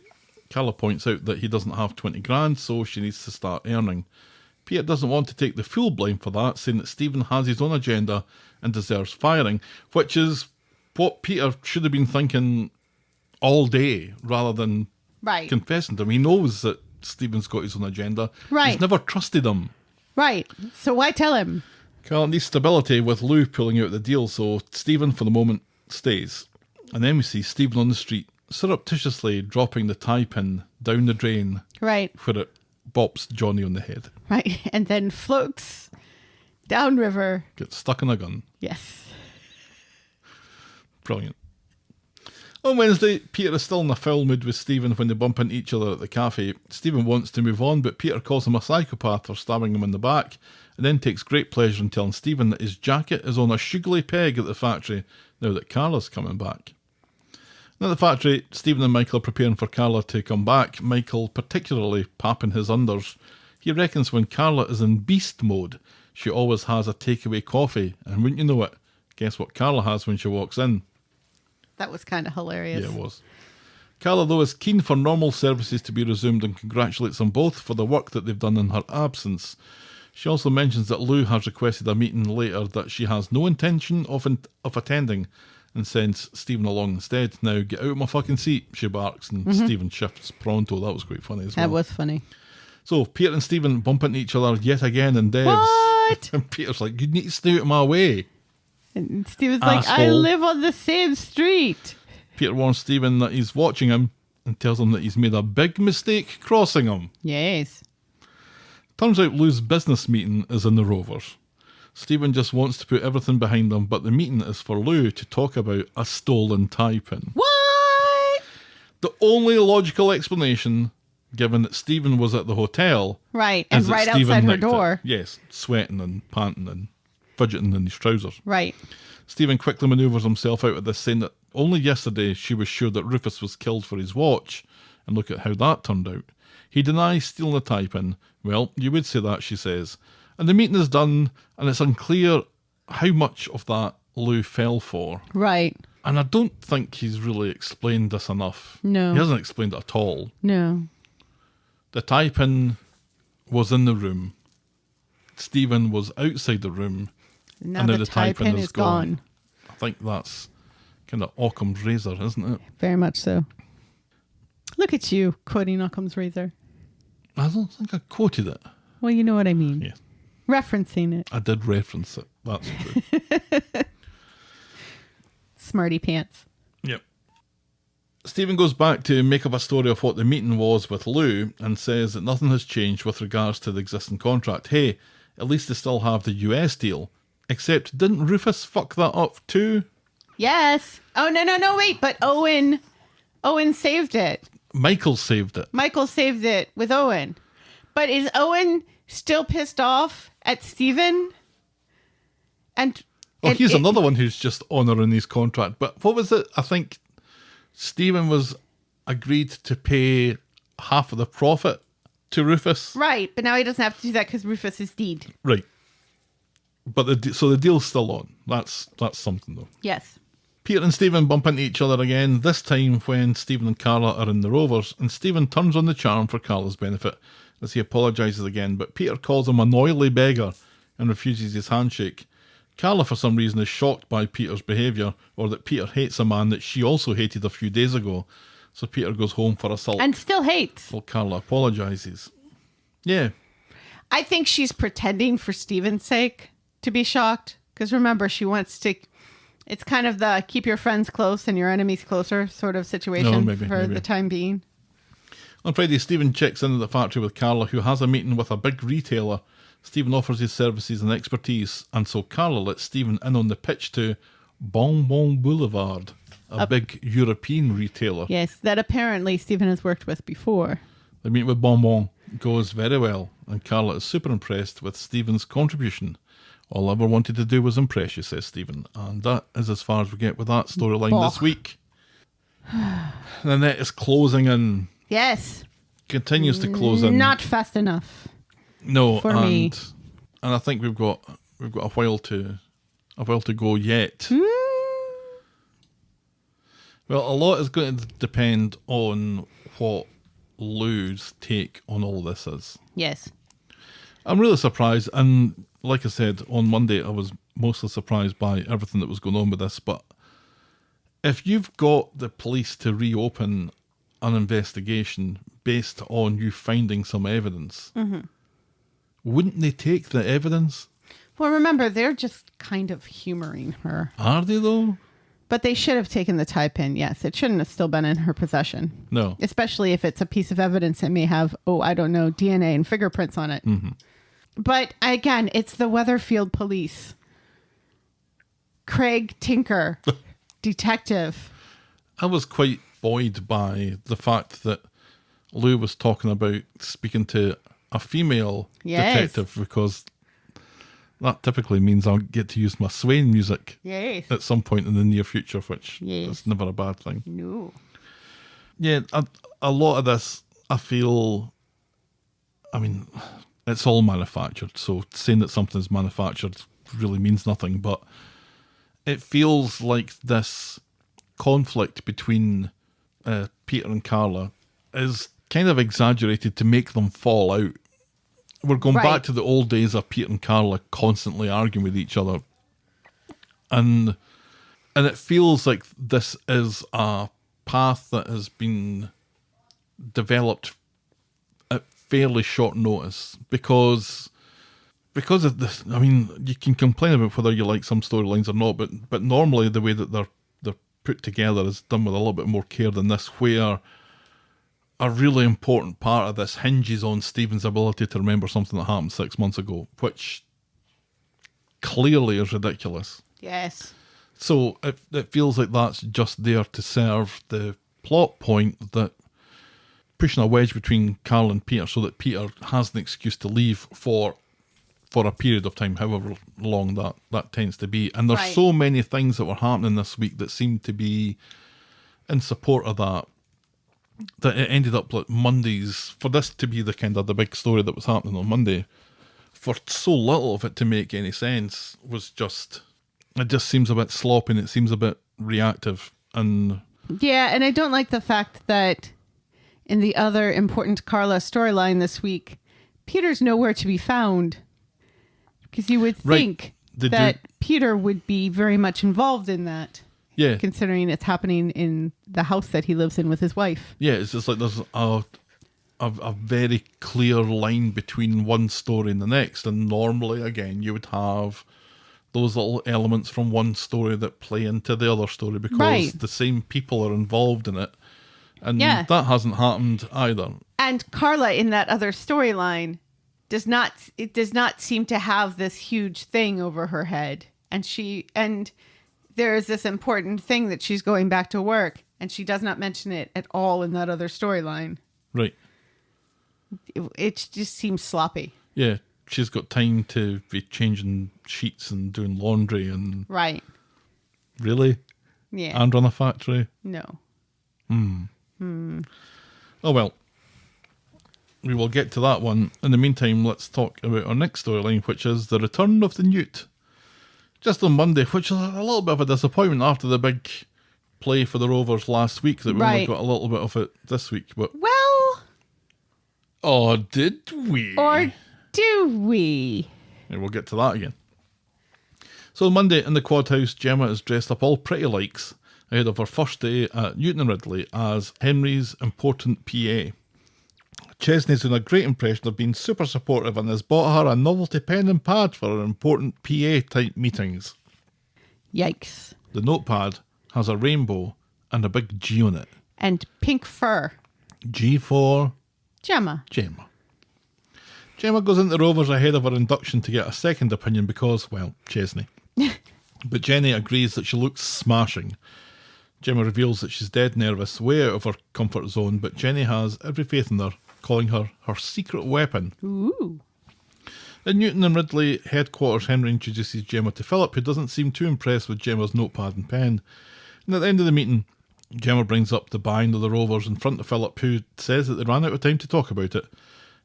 S4: Carla points out that he doesn't have 20 grand, so she needs to start earning. Peter doesn't want to take the full blame for that, saying that Stephen has his own agenda and deserves firing, which is what Peter should have been thinking all day rather than confessing to him. He knows that Stephen's got his own agenda.
S5: Right.
S4: He's never trusted him.
S5: Right. So why tell him?
S4: Carla needs stability with Lou pulling out the deal, so Stephen, for the moment, stays. And then we see Stephen on the street, surreptitiously dropping the tie pin down the drain.
S5: Right.
S4: Where it bops Johnny on the head.
S5: Right. And then floats downriver.
S4: Gets stuck in a gun.
S5: Yes.
S4: Brilliant. On Wednesday, Peter is still in a foul mood with Stephen when they bump into each other at the cafe. Stephen wants to move on, but Peter calls him a psychopath for stabbing him in the back, and then takes great pleasure in telling Stephen that his jacket is on a sugary peg at the factory now that Carla's coming back. And at the factory, Stephen and Michael are preparing for Carla to come back, Michael particularly papping his unders. He reckons when Carla is in beast mode, she always has a takeaway coffee, and wouldn't you know it, guess what Carla has when she walks in?
S5: That was kind of hilarious.
S4: Yeah, it was. Carla, though, is keen for normal services to be resumed and congratulates them both for the work that they've done in her absence. She also mentions that Lou has requested a meeting later that she has no intention of attending and sends Stephen along instead. Now, get out of my fucking seat, she barks, and Stephen shifts pronto. That was quite funny as well.
S5: That was funny.
S4: So, Peter and Stephen bump into each other yet again in Devs.
S5: What?
S4: And Peter's like, you need to stay out of my way.
S5: And Stephen's like, I
S4: Asshole.
S5: live on the same street.
S4: Peter warns Stephen that he's watching him and tells him that he's made a big mistake crossing him.
S5: Yes.
S4: Turns out Lou's business meeting is in the Rovers. Stephen just wants to put everything behind him, but the meeting is for Lou to talk about a stolen tie pin.
S5: What?
S4: The only logical explanation, given that Stephen was at the hotel,
S5: Right. And
S4: is that
S5: right
S4: Stephen
S5: outside her
S4: nicked it.
S5: door.
S4: Yes, sweating and panting and fidgeting in his trousers.
S5: Right.
S4: Stephen quickly manoeuvres himself out of this, saying that only yesterday she was sure that Rufus was killed for his watch, and look at how that turned out. He denies stealing the tie pin. Well, you would say that, she says. And the meeting is done, and it's unclear how much of that Lou fell for.
S5: Right.
S4: And I don't think he's really explained this enough.
S5: No.
S4: He hasn't explained it at all.
S5: No.
S4: The tie pin was in the room. Stephen was outside the room.
S5: Now
S4: and now
S5: the tie pin is gone.
S4: I think that's kind of Occam's razor, isn't it?
S5: Very much so. Look at you quoting Occam's razor.
S4: I don't think I quoted it.
S5: Well, you know what I mean.
S4: Yeah.
S5: Referencing it.
S4: I did reference it. That's true.
S5: Smarty pants.
S4: Yep. Stephen goes back to make up a story of what the meeting was with Lou and says that nothing has changed with regards to the existing contract. Hey, at least they still have the US deal. Except, didn't Rufus fuck that up too?
S5: Yes. Oh, no, wait. But Owen saved it.
S4: Michael saved it.
S5: Michael saved it with Owen. But is Owen still pissed off at Stephen? And
S4: He's another one who's just honouring his contract. But what was it? I think Stephen was agreed to pay half of the profit to Rufus.
S5: Right, but now he doesn't have to do that because Rufus is deed.
S4: Right. But so the deal's still on. That's something though.
S5: Yes.
S4: Peter and Stephen bump into each other again, this time when Stephen and Carla are in the Rovers, and Stephen turns on the charm for Carla's benefit as he apologises again, but Peter calls him an oily beggar and refuses his handshake. Carla, for some reason, is shocked by Peter's behaviour, or that Peter hates a man that she also hated a few days ago, so Peter goes home for a sulk.
S5: And still hates.
S4: Well, Carla apologises. Yeah.
S5: I think she's pretending for Stephen's sake to be shocked, because remember, she wants to... It's kind of the keep your friends close and your enemies closer sort of situation
S4: maybe.
S5: the time being.
S4: On Friday, Stephen checks into the factory with Carla, who has a meeting with a big retailer. Stephen offers his services and expertise, and so Carla lets Stephen in on the pitch to Bonbon Boulevard, a big European retailer.
S5: Yes, that apparently Stephen has worked with before.
S4: The meeting with Bonbon goes very well, and Carla is super impressed with Stephen's contribution. All I ever wanted to do was impress you, says Stephen. And that is as far as we get with that storyline this week. The net is closing in.
S5: Yes.
S4: Continues to close in.
S5: Not fast enough.
S4: No,
S5: for me.
S4: And I think we've got a while to go yet. Well, a lot is going to depend on what Lou's take on all this is.
S5: Yes.
S4: I'm really surprised, and like I said, on Monday I was mostly surprised by everything that was going on with this, but if you've got the police to reopen an investigation based on you finding some evidence, wouldn't they take the evidence?
S5: Well, remember, they're just kind of humoring her.
S4: Are they though?
S5: But they should have taken the tie pin, yes. It shouldn't have still been in her possession.
S4: No.
S5: Especially if it's a piece of evidence that may have, DNA and fingerprints on it. Mm-hmm. But again, it's the Weatherfield police. Craig Tinker, detective.
S4: I was quite buoyed by the fact that Lou was talking about speaking to a female detective, because that typically means I'll get to use my Swain music at some point in the near future, which is never a bad thing.
S5: No.
S4: Yeah, a lot of this, I feel, it's all manufactured, so saying that something's manufactured really means nothing, but it feels like this conflict between Peter and Carla is kind of exaggerated to make them fall out. We're going
S5: Right.
S4: back to the old days of Peter and Carla constantly arguing with each other. And it feels like this is a path that has been developed at fairly short notice because of this. I mean, you can complain about whether you like some storylines or not, but normally the way that they're put together is done with a little bit more care than this, where a really important part of this hinges on Stephen's ability to remember something that happened 6 months ago, which clearly is ridiculous.
S5: Yes.
S4: So it feels like that's just there to serve the plot point that pushing a wedge between Carl and Peter so that Peter has an excuse to leave for a period of time, however long that tends to be. And there's
S5: Right.
S4: so many things that were happening this week that seem to be in support of that it ended up like Mondays, for this to be the kind of the big story that was happening on Monday, for so little of it to make any sense was just, it just seems a bit sloppy and it seems a bit reactive. And
S5: Yeah, and I don't like the fact that in the other important Carla storyline this week, Peter's nowhere to be found. Because you would
S4: Right.
S5: think
S4: They do-
S5: that Peter would be very much involved in that,
S4: yeah,
S5: considering it's happening in the house that he lives in with his wife.
S4: yeah, it's just like there's a very clear line between one story and the next. And normally, again, you would have those little elements from one story that play into the other story because
S5: Right.
S4: the same people are involved in it. And
S5: Yeah.
S4: that hasn't happened either.
S5: And Carla in that other storyline does not seem to have this huge thing over her head. And there is this important thing that she's going back to work, and she does not mention it at all in that other storyline.
S4: Right.
S5: It just seems sloppy.
S4: Yeah. She's got time to be changing sheets and doing laundry and
S5: Right.
S4: really?
S5: Yeah.
S4: And run a factory?
S5: No.
S4: Oh well. We will get to that one. In the meantime, let's talk about our next storyline, which is the return of the Newt. Just on Monday, which is a little bit of a disappointment after the big play for the Rovers last week, that we only
S5: Right.
S4: got a little bit of it this week. But
S5: Well,
S4: oh, did we?
S5: or do we?
S4: Yeah, we'll get to that again. So Monday in the quad house, Gemma is dressed up all pretty likes ahead of her first day at Newton Ridley as Henry's important PA. Chesney's doing a great impression of being super supportive and has bought her a novelty pen and pad for her important PA type meetings.
S5: Yikes.
S4: The notepad has a rainbow and a big G on it.
S5: And pink fur.
S4: G for
S5: Gemma.
S4: Gemma. Gemma goes into Rovers ahead of her induction to get a second opinion because, well, Chesney. But Jenny agrees that she looks smashing. Gemma reveals that she's dead nervous, way out of her comfort zone, but Jenny has every faith in her, calling her her secret weapon.
S5: Ooh.
S4: In Newton and Ridley headquarters, Henry introduces Gemma to Philip, who doesn't seem too impressed with Gemma's notepad and pen. And at the end of the meeting, Gemma brings up the buying of the Rovers in front of Philip, who says that they ran out of time to talk about it.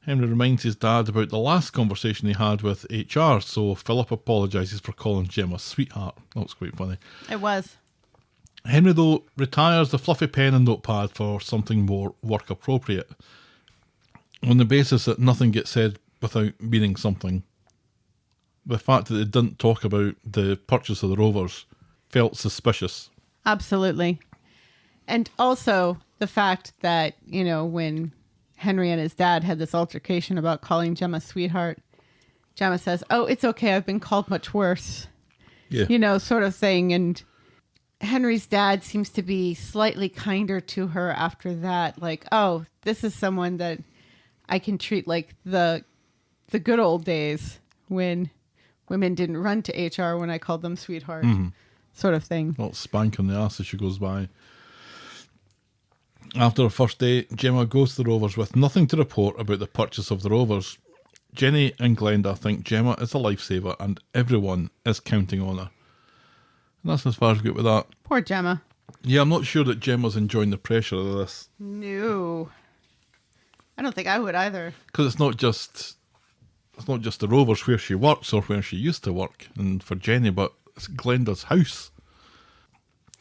S4: Henry reminds his dad about the last conversation he had with HR, so Philip apologises for calling Gemma sweetheart. That was quite funny.
S5: It was.
S4: Henry, though, retires the fluffy pen and notepad for something more work appropriate, on the basis that nothing gets said without meaning something. The fact that they didn't talk about the purchase of the Rovers felt suspicious.
S5: Absolutely. And also the fact that, when Henry and his dad had this altercation about calling Gemma sweetheart, Gemma says, "Oh, it's okay. I've been called much worse."
S4: Yeah.
S5: Sort of thing. And Henry's dad seems to be slightly kinder to her after that. Like, oh, this is someone that I can treat like the good old days when women didn't run to HR when I called them sweetheart, sort of thing.
S4: Well, spank on the ass as she goes by. After her first day, Gemma goes to the Rovers with nothing to report about the purchase of the Rovers. Jenny and Glenda think Gemma is a lifesaver and everyone is counting on her. And that's as far as we get with that.
S5: Poor Gemma.
S4: Yeah, I'm not sure that Gemma's enjoying the pressure of this.
S5: No. I don't think I would either.
S4: Because it's not just the Rovers where she works or where she used to work, and for Jenny, but it's Glenda's house.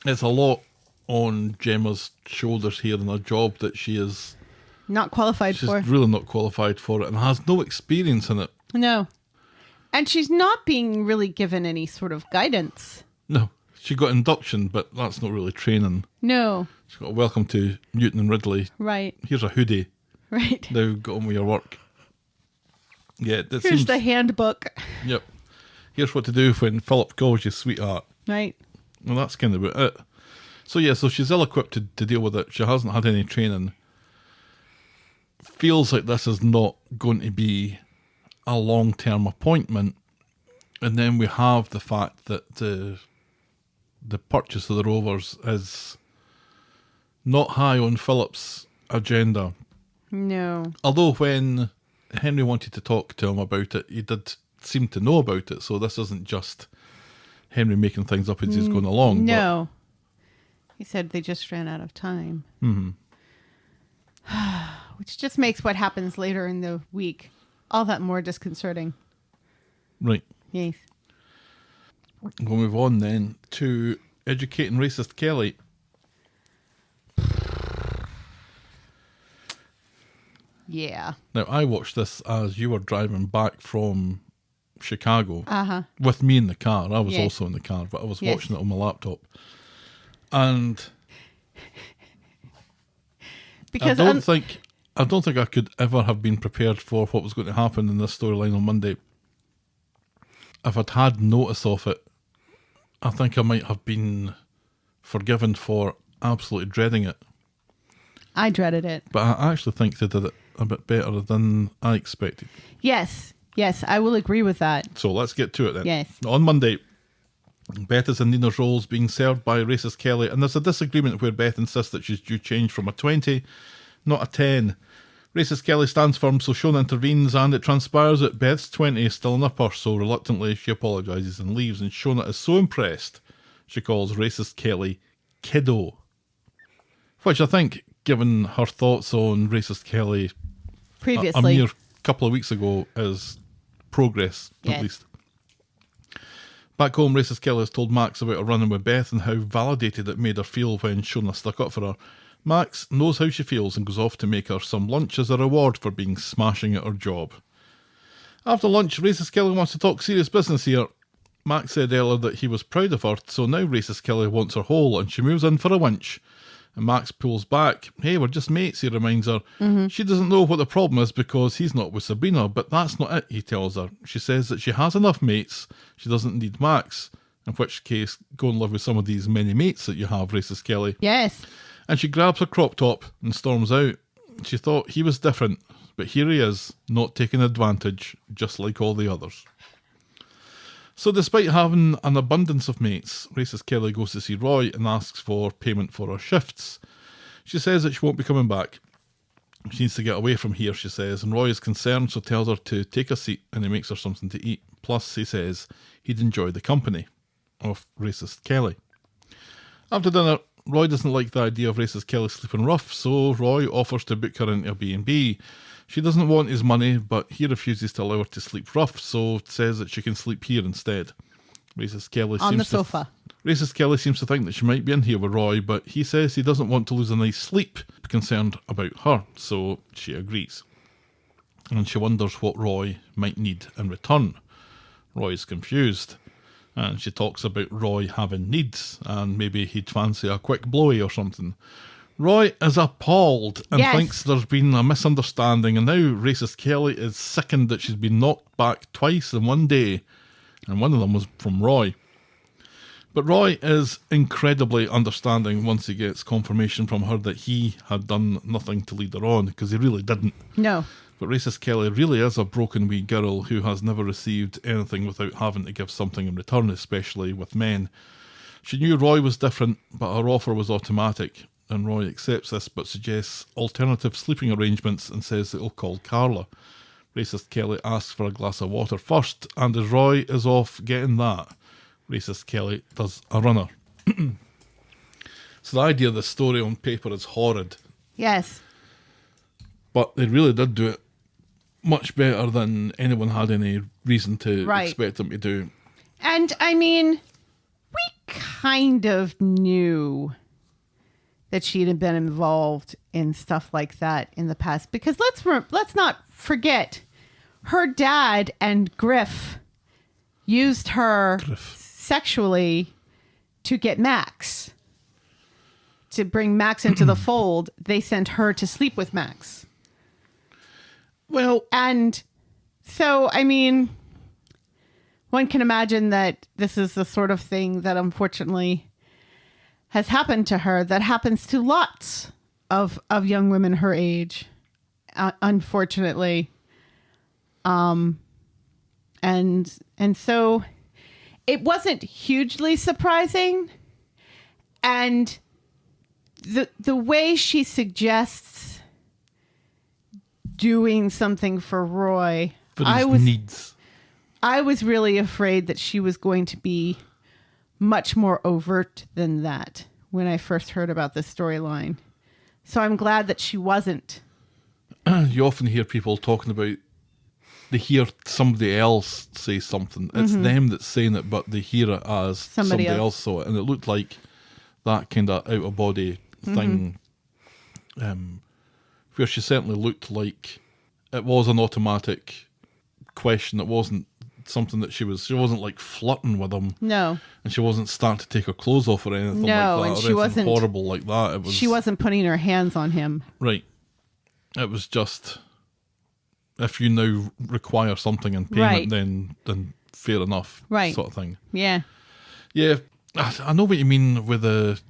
S4: It's a lot on Gemma's shoulders here in a job that she's
S5: Not qualified for.
S4: really not qualified for it and has no experience in it.
S5: No. And she's not being really given any sort of guidance.
S4: No. She got induction, but that's not really training.
S5: No.
S4: She got a welcome to Newton Ridley.
S5: Right.
S4: Here's a hoodie.
S5: Right.
S4: Now get on with your work. Yeah, that
S5: Here's
S4: seems...
S5: the handbook.
S4: Yep. Here's what to do when Philip calls you sweetheart.
S5: Right.
S4: Well, that's kind of about it. So yeah, so she's ill-equipped to deal with it. She hasn't had any training. Feels like this is not going to be a long-term appointment. And then we have the fact that the purchase of the Rovers is not high on Philip's agenda.
S5: No.
S4: Although when Henry wanted to talk to him about it, he did seem to know about it. So this isn't just Henry making things up as he's going along.
S5: No. He said they just ran out of time. Mm-hmm. Which just makes what happens later in the week all that more disconcerting.
S4: Right.
S5: Yes.
S4: We'll move on then to educating racist Kelly.
S5: Yeah.
S4: Now, I watched this as you were driving back from Chicago
S5: Uh-huh.
S4: with me in the car. I was
S5: Yes.
S4: also in the car, but I was
S5: Yes.
S4: watching it on my laptop. And
S5: Because
S4: I don't think I could ever have been prepared for what was going to happen in this storyline on Monday. If I'd had notice of it, I think I might have been forgiven for absolutely dreading it.
S5: I dreaded it.
S4: But I actually think they did it a bit better than I expected.
S5: Yes. Yes, I will agree with that.
S4: So let's get to it then.
S5: Yes.
S4: On Monday, Beth is in Nina's roles being served by racist Kelly, and there's a disagreement where Beth insists that she's due change from a 20, not a 10. Racist Kelly stands firm, so Shona intervenes, and it transpires that Beth's 20 is still in her purse, so reluctantly she apologises and leaves, and Shona is so impressed, she calls racist Kelly kiddo. Which I think, given her thoughts on racist Kelly
S5: Previously.
S4: a mere couple of weeks ago, is progress,
S5: Yes.
S4: at least. Back home, racist Kelly has told Max about her run-in with Beth and how validated it made her feel when Shona stuck up for her. Max knows how she feels and goes off to make her some lunch as a reward for being smashing at her job. After lunch, racist Kelly wants to talk serious business here. Max said earlier that he was proud of her, so now racist Kelly wants her whole and she moves in for a winch. And Max pulls back. Hey, we're just mates, he reminds her. She doesn't know what the problem is because he's not with Sabrina, but that's not it, he tells her. She says that she has enough mates, she doesn't need Max. In which case, go and live with some of these many mates that you have, racist Kelly.
S5: Yes.
S4: And she grabs her crop top and storms out. She thought he was different, but here he is, not taking advantage, just like all the others. So despite having an abundance of mates, racist Kelly goes to see Roy and asks for payment for her shifts. She says that she won't be coming back. She needs to get away from here, she says, and Roy is concerned, so tells her to take a seat and he makes her something to eat. Plus, he says he'd enjoy the company of racist Kelly. After dinner, Roy doesn't like the idea of racist Kelly sleeping rough, so Roy offers to book her into a B&B. She doesn't want his money, but he refuses to allow her to sleep rough, so says that she can sleep here instead. Racist Kelly
S5: On the sofa.
S4: Racist Kelly seems to think that she might be in here with Roy, but he says he doesn't want to lose a nice sleep, concerned about her, so she agrees. And she wonders what Roy might need in return. Roy's confused. And she talks about Roy having needs, and maybe he'd fancy a quick blowy or something. Roy is appalled and
S5: Yes.
S4: thinks there's been a misunderstanding, and now racist Kelly is sickened that she's been knocked back twice in one day, and one of them was from Roy. But Roy is incredibly understanding once he gets confirmation from her that he had done nothing to lead her on, because he really didn't.
S5: No.
S4: But racist Kelly really is a broken wee girl who has never received anything without having to give something in return, especially with men. She knew Roy was different, but her offer was automatic, and Roy accepts this but suggests alternative sleeping arrangements and says that he'll call Carla. Racist Kelly asks for a glass of water first, and as Roy is off getting that, racist Kelly does a runner. So the idea of the story on paper is horrid,
S5: Yes.
S4: but they really did do it much better than anyone had any reason to
S5: Right.
S4: expect them to do.
S5: And I mean, we kind of knew that she'd have been involved in stuff like that in the past. Because let's not forget, her dad and Griff used her sexually to get Max. To bring Max into the fold, they sent her to sleep with Max.
S4: Well,
S5: and so, I mean, one can imagine that this is the sort of thing that unfortunately has happened to her, that happens to lots of young women her age, unfortunately. And so it wasn't hugely surprising. And the way she suggests doing something for Roy, I was really afraid that she was going to be much more overt than that when I first heard about this storyline. So I'm glad that she wasn't.
S4: You often hear people talking about, they hear somebody else say something. It's them that's saying it, but they hear it as somebody else saw it. And it looked like that kind of out-of-body thing, where she certainly looked like it was an automatic question. It wasn't something that she wasn't like flirting with him.
S5: No.
S4: And she wasn't starting to take her clothes off or anything like that.
S5: And
S4: or
S5: she wasn't
S4: horrible like that.
S5: She wasn't putting her hands on him.
S4: Right. It was just, if you now require something in payment, then fair enough, sort of thing.
S5: Yeah.
S4: Yeah, I know what you mean with the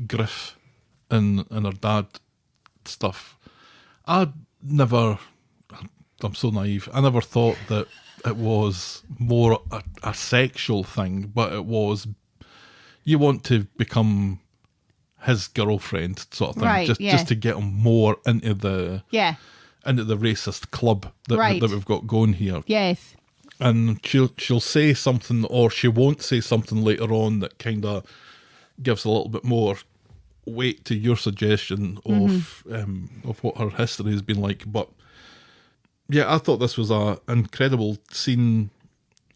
S4: Griff and her dad stuff. I'm so naive. I never thought that it was more a sexual thing, but it was, you want to become his girlfriend sort of thing,
S5: right,
S4: just to get him more into the racist club that we've got going here.
S5: Yes.
S4: And she'll say something, or she won't say something later on that kind of gives a little bit more weight to your suggestion of what her history has been like. But yeah, I thought this was an incredible scene.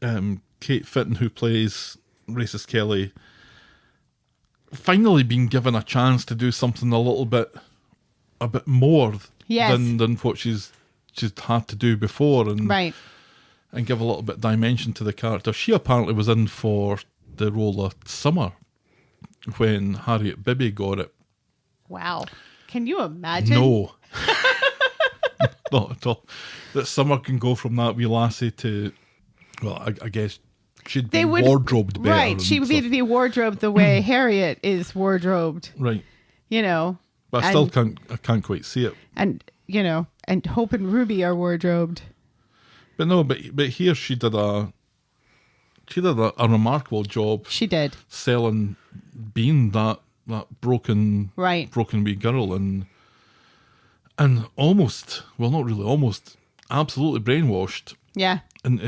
S4: Kate Fitton, who plays Racist Kelly, finally being given a chance to do something a bit more than what she's had to do before, and give a little bit of dimension to the character. She apparently was in for the role of Summer when Harriet Bibby got it.
S5: Wow. Can you imagine?
S4: No. Not at all. That Summer can go from that wee lassie to, well, I guess she'd be wardrobed better.
S5: Right, she would be wardrobed the way Harriet is wardrobed.
S4: Right.
S5: You know.
S4: But I still can't quite see it.
S5: And, you know, and Hope and Ruby are wardrobed.
S4: But no, but here she did a remarkable job.
S5: She did.
S4: Selling, being that broken wee girl, and almost, well, not really, almost absolutely brainwashed.
S5: Yeah.
S4: And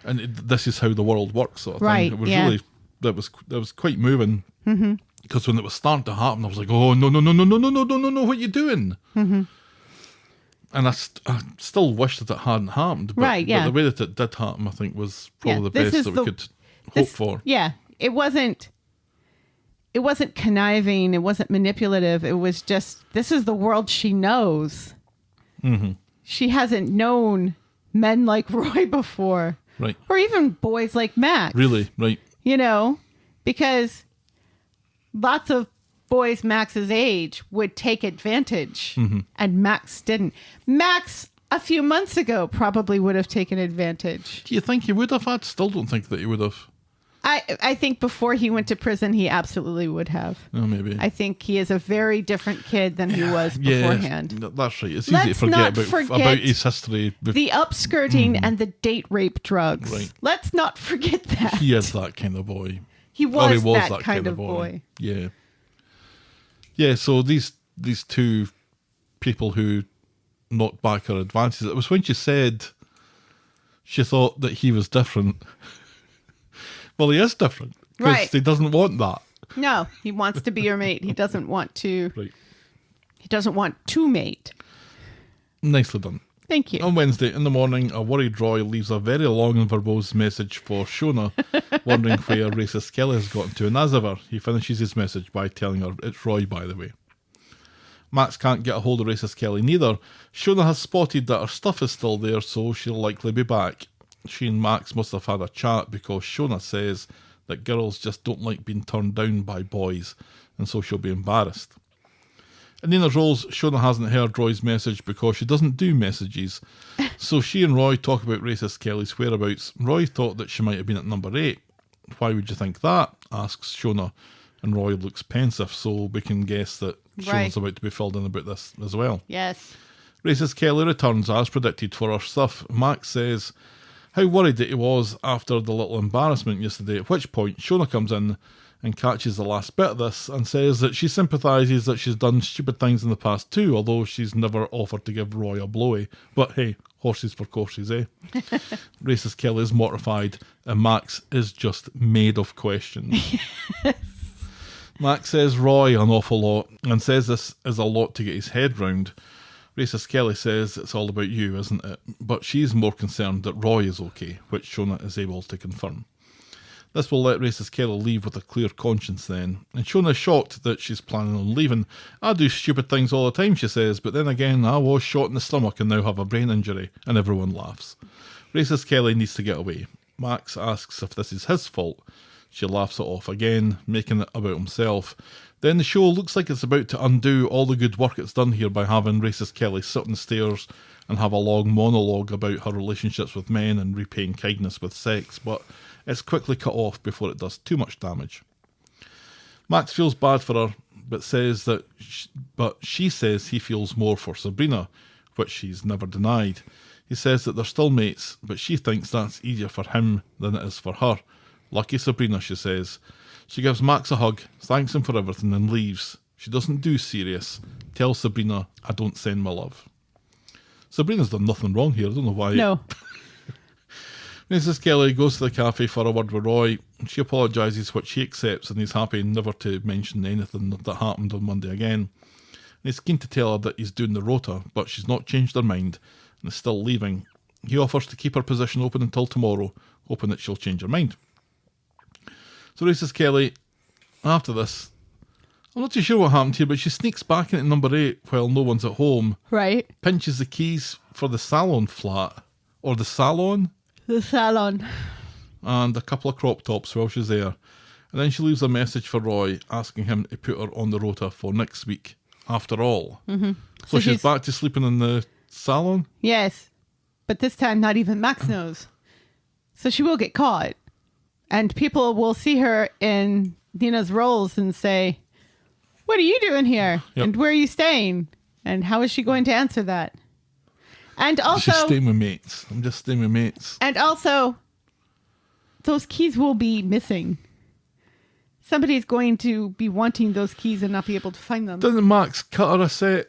S4: this is how the world works, sort of thing. It was really, that was quite moving. Because when it was starting to happen, I was like, oh, no, what are you doing? And I still wish that it hadn't happened. But, but the way that it did happen, I think, was probably the best that we could hope for. Yeah,
S5: it wasn't conniving. It wasn't manipulative. It was just, this is the world she knows. She hasn't known men like Roy before.
S4: Right.
S5: Or even boys like Max.
S4: Really, right.
S5: You know, because lots of boys Max's age would take advantage, and Max didn't. Max, a few months ago, probably would have taken advantage.
S4: Do you think he would have? I still don't think that he would have.
S5: I think before he went to prison, he absolutely would have.
S4: Oh, maybe.
S5: I think he is a very different kid than he was beforehand.
S4: Yeah, that's right. It's easy to forget about his history.
S5: The upskirting and the date rape drugs.
S4: Right.
S5: Let's not forget that.
S4: He is that kind of boy.
S5: He was that kind of boy.
S4: Yeah. Yeah, so these two people who knocked back her advances, it was when she said she thought that he was different. Well, he is different. Because he doesn't want that.
S5: No, he wants to be your mate. He doesn't want to.
S4: Right.
S5: He doesn't want to mate.
S4: Nicely done.
S5: Thank you.
S4: On Wednesday in the morning, a worried Roy leaves a very long and verbose message for Shona, wondering where racist Kelly has gotten to. And as ever, he finishes his message by telling her it's Roy, by the way. Max can't get a hold of racist Kelly neither. Shona has spotted that her stuff is still there, so she'll likely be back. She and Max must have had a chat because Shona says that girls just don't like being turned down by boys, and so she'll be embarrassed. In Nina's roles, Shona hasn't heard Roy's message because she doesn't do messages. So she and Roy talk about racist Kelly's whereabouts. Roy thought that she might have been at number 8. Why would you think that? Asks Shona. And Roy looks pensive, so we can guess that Shona's about to be filled in about this as well.
S5: Yes.
S4: Racist Kelly returns as predicted for her stuff. Max says how worried that he was after the little embarrassment yesterday, at which point Shona comes in and catches the last bit of this and says that she sympathises that she's done stupid things in the past too, although she's never offered to give Roy a blowy. But hey, horses for courses, eh? Racist Kelly is mortified and Max is just made of questions. Max says Roy an awful lot and says this is a lot to get his head round. Racist Kelly says it's all about you, isn't it? But she's more concerned that Roy is okay, which Shona is able to confirm. This will let racist Kelly leave with a clear conscience then. And Shona's shocked that she's planning on leaving. I do stupid things all the time, she says, but then again, I was shot in the stomach and now have a brain injury, and everyone laughs. Racist Kelly needs to get away. Max asks if this is his fault. She laughs it off again, making it about himself. Then the show looks like it's about to undo all the good work it's done here by having racist Kelly sit on the stairs and have a long monologue about her relationships with men and repaying kindness with sex, but it's quickly cut off before it does too much damage. Max feels bad for her, but she says he feels more for Sabrina, which she's never denied. He says that they're still mates, but she thinks that's easier for him than it is for her. Lucky Sabrina, she says. She gives Max a hug, thanks him for everything, and leaves. She doesn't do serious. Tells Sabrina, I don't send my love. Sabrina's done nothing wrong here. I don't know why.
S5: No.
S4: Mrs. Kelly goes to the cafe for a word with Roy. She apologises, which he accepts, and he's happy never to mention anything that happened on Monday again. And he's keen to tell her that he's doing the rota, but she's not changed her mind and is still leaving. He offers to keep her position open until tomorrow, hoping that she'll change her mind. So Mrs. Kelly, after this, I'm not too sure what happened here, but she sneaks back into number 8 while no one's at home.
S5: Right.
S4: Pinches the keys for the salon flat, or the salon.
S5: The salon.
S4: And a couple of crop tops while she's there. And then she leaves a message for Roy asking him to put her on the rota for next week after all. Mm-hmm. So she's back to sleeping in the salon?
S5: Yes. But this time not even Max knows. So she will get caught. And people will see her in Nina's roles and say, what are you doing here?
S4: Yep.
S5: And where are you staying? And how is she going to answer that? And also,
S4: She's staying with mates. I'm just staying with mates.
S5: And also, those keys will be missing. Somebody's going to be wanting those keys and not be able to find them.
S4: Doesn't Max cut her a set?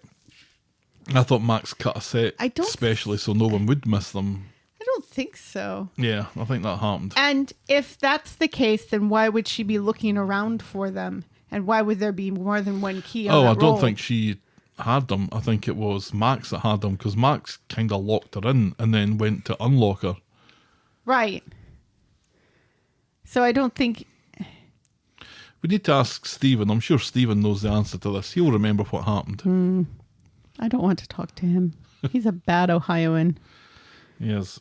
S4: I thought Max cut a set especially so no one would miss them.
S5: I don't think so.
S4: Yeah, I think that happened.
S5: And if that's the case, then why would she be looking around for them? And why would there be more than one key on that
S4: I don't
S5: roll?
S4: think she had them. I think it was Max that had them because Max kind of locked her in and then went to unlock her.
S5: Right. So I don't think...
S4: We need to ask Stephen. I'm sure Stephen knows the answer to this. He'll remember what happened.
S5: I don't want to talk to him. He's a bad Ohioan.
S4: Yes.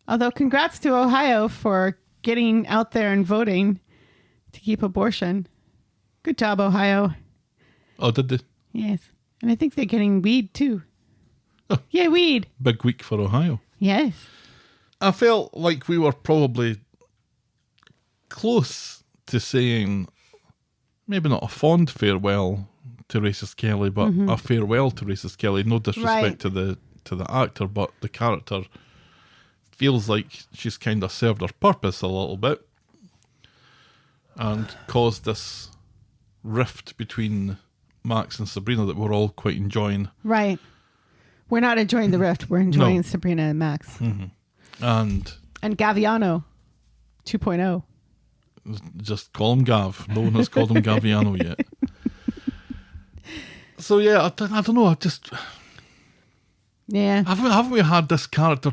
S5: Although congrats to Ohio for getting out there and voting to keep abortion. Good job, Ohio.
S4: Oh, did they?
S5: Yes. And I think they're getting weed too.
S4: Oh.
S5: Yay, weed.
S4: Big week for Ohio.
S5: Yes.
S4: I felt like we were probably close to saying maybe not a fond farewell to Racist Kelly, but a farewell to Racist Kelly. No disrespect to the actor, but the character feels like she's kind of served her purpose a little bit and caused this rift between Max and Sabrina that we're all quite enjoying.
S5: Right. We're not enjoying the rift. We're enjoying Sabrina and Max.
S4: Mm-hmm. And
S5: Gaviano 2.0.
S4: Just call him Gav. No one has called him Gaviano yet. So yeah, I don't know.
S5: Yeah.
S4: Haven't we had this character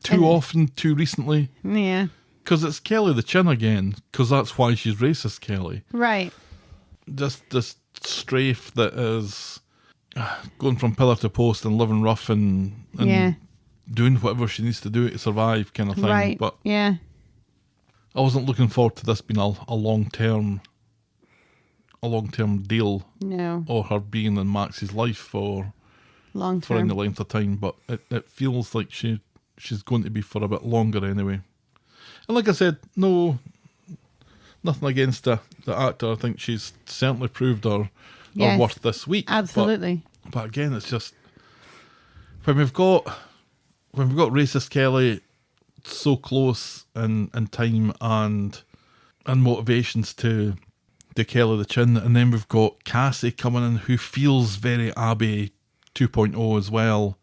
S4: too often, too recently?
S5: Yeah.
S4: Because it's Kelly the Chin again, because that's why she's racist, Kelly.
S5: Right.
S4: Just this strafe that is going from pillar to post and living rough and doing whatever she needs to do to survive kind of thing.
S5: Right.
S4: But
S5: yeah.
S4: I wasn't looking forward to this being a long-term deal.
S5: No.
S4: Or her being in Max's life for
S5: Long-term.
S4: any length of time. But it feels like she's going to be for a bit longer anyway. And like I said, nothing against the actor. I think she's certainly proved her worth this week.
S5: Absolutely.
S4: But again, it's just when we've got racist Kelly so close in time and motivations to Kelly the Chin, and then we've got Cassie coming in who feels very Abby 2.0 as well.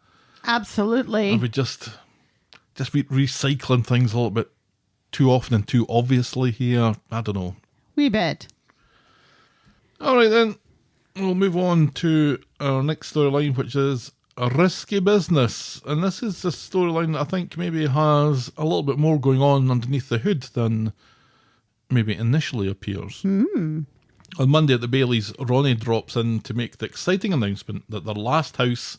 S5: Absolutely.
S4: And we just recycling things a little bit too often and too obviously here. I don't know.
S5: We bet.
S4: All right, then. We'll move on to our next storyline, which is a risky business. And this is a storyline that I think maybe has a little bit more going on underneath the hood than maybe initially appears. On Monday at the Baileys, Ronnie drops in to make the exciting announcement that their last house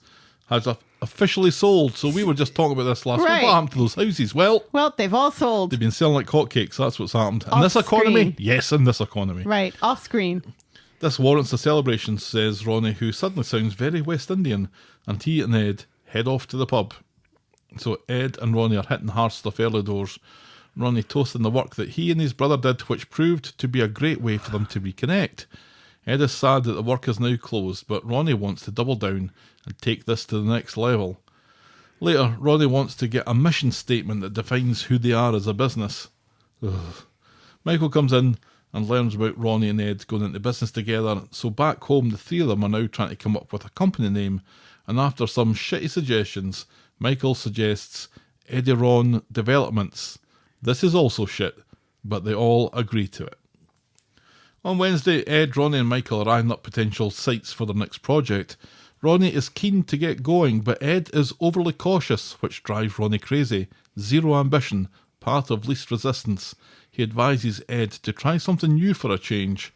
S4: has officially sold. So we were just talking about this last week.
S5: Right.
S4: What happened to those houses? Well,
S5: they've all sold.
S4: they've been selling like hotcakes. That's what's happened. In
S5: Off
S4: this economy?
S5: screen.
S4: Yes, in this economy.
S5: Right. Off screen.
S4: This warrants a celebration, says Ronnie, who suddenly sounds very West Indian, and he and Ed head off to the pub. So Ed and Ronnie are hitting hard stuff early doors. Ronnie toasting the work that he and his brother did, which proved to be a great way for them to reconnect. Ed is sad that the work is now closed, but Ronnie wants to double down and take this to the next level. Later, Ronnie wants to get a mission statement that defines who they are as a business. Ugh. Michael comes in and learns about Ronnie and Ed going into business together, so back home the three of them are now trying to come up with a company name, and after some shitty suggestions, Michael suggests Eddie-Ron Developments. This is also shit, but they all agree to it. On Wednesday, Ed, Ronnie and Michael are eyeing up potential sites for their next project. Ronnie is keen to get going, but Ed is overly cautious, which drives Ronnie crazy. Zero ambition, path of least resistance. He advises Ed to try something new for a change.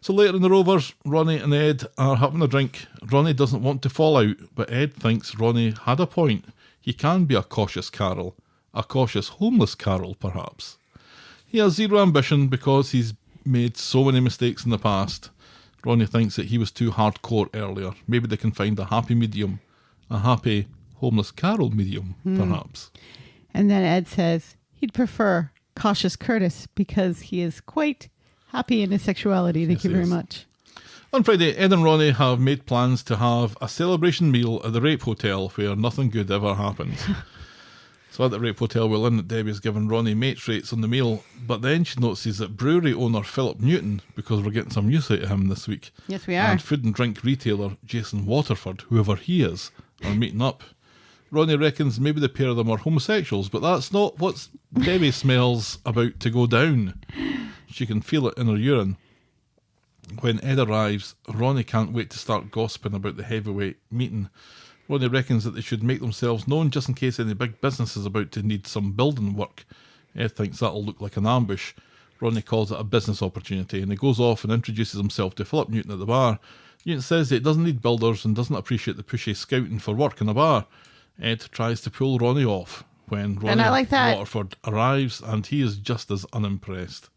S4: So later in the Rovers, Ronnie and Ed are having a drink. Ronnie doesn't want to fall out, but Ed thinks Ronnie had a point. He can be a cautious Carol. A cautious homeless Carol, perhaps. He has zero ambition because he's made so many mistakes in the past. Ronnie thinks that he was too hardcore earlier. Maybe they can find a happy medium. A happy homeless Carol medium, perhaps.
S5: And then Ed says he'd prefer cautious Curtis because he is quite happy in his sexuality. Thank you very much.
S4: On Friday, Ed and Ronnie have made plans to have a celebration meal at the Rape Hotel where nothing good ever happens. So at the Rape Hotel, we're in that Debbie's given Ronnie mates rates on the meal, but then she notices that brewery owner Philip Newton, because we're getting some news out of him this week,
S5: Yes, we are.
S4: and food and drink retailer Jason Waterford, whoever he is, are meeting up. Ronnie reckons maybe the pair of them are homosexuals, but that's not what Debbie smells about to go down. She can feel it in her urine. When Ed arrives, Ronnie can't wait to start gossiping about the heavyweight meeting. Ronnie reckons that they should make themselves known just in case any big business is about to need some building work. Ed thinks that'll look like an ambush. Ronnie calls it a business opportunity, and he goes off and introduces himself to Philip Newton at the bar. Newton says that he doesn't need builders and doesn't appreciate the pushy scouting for work in a bar. Ed tries to pull Ronnie off when Ronnie
S5: I like that.
S4: Waterford arrives, and he is just as unimpressed.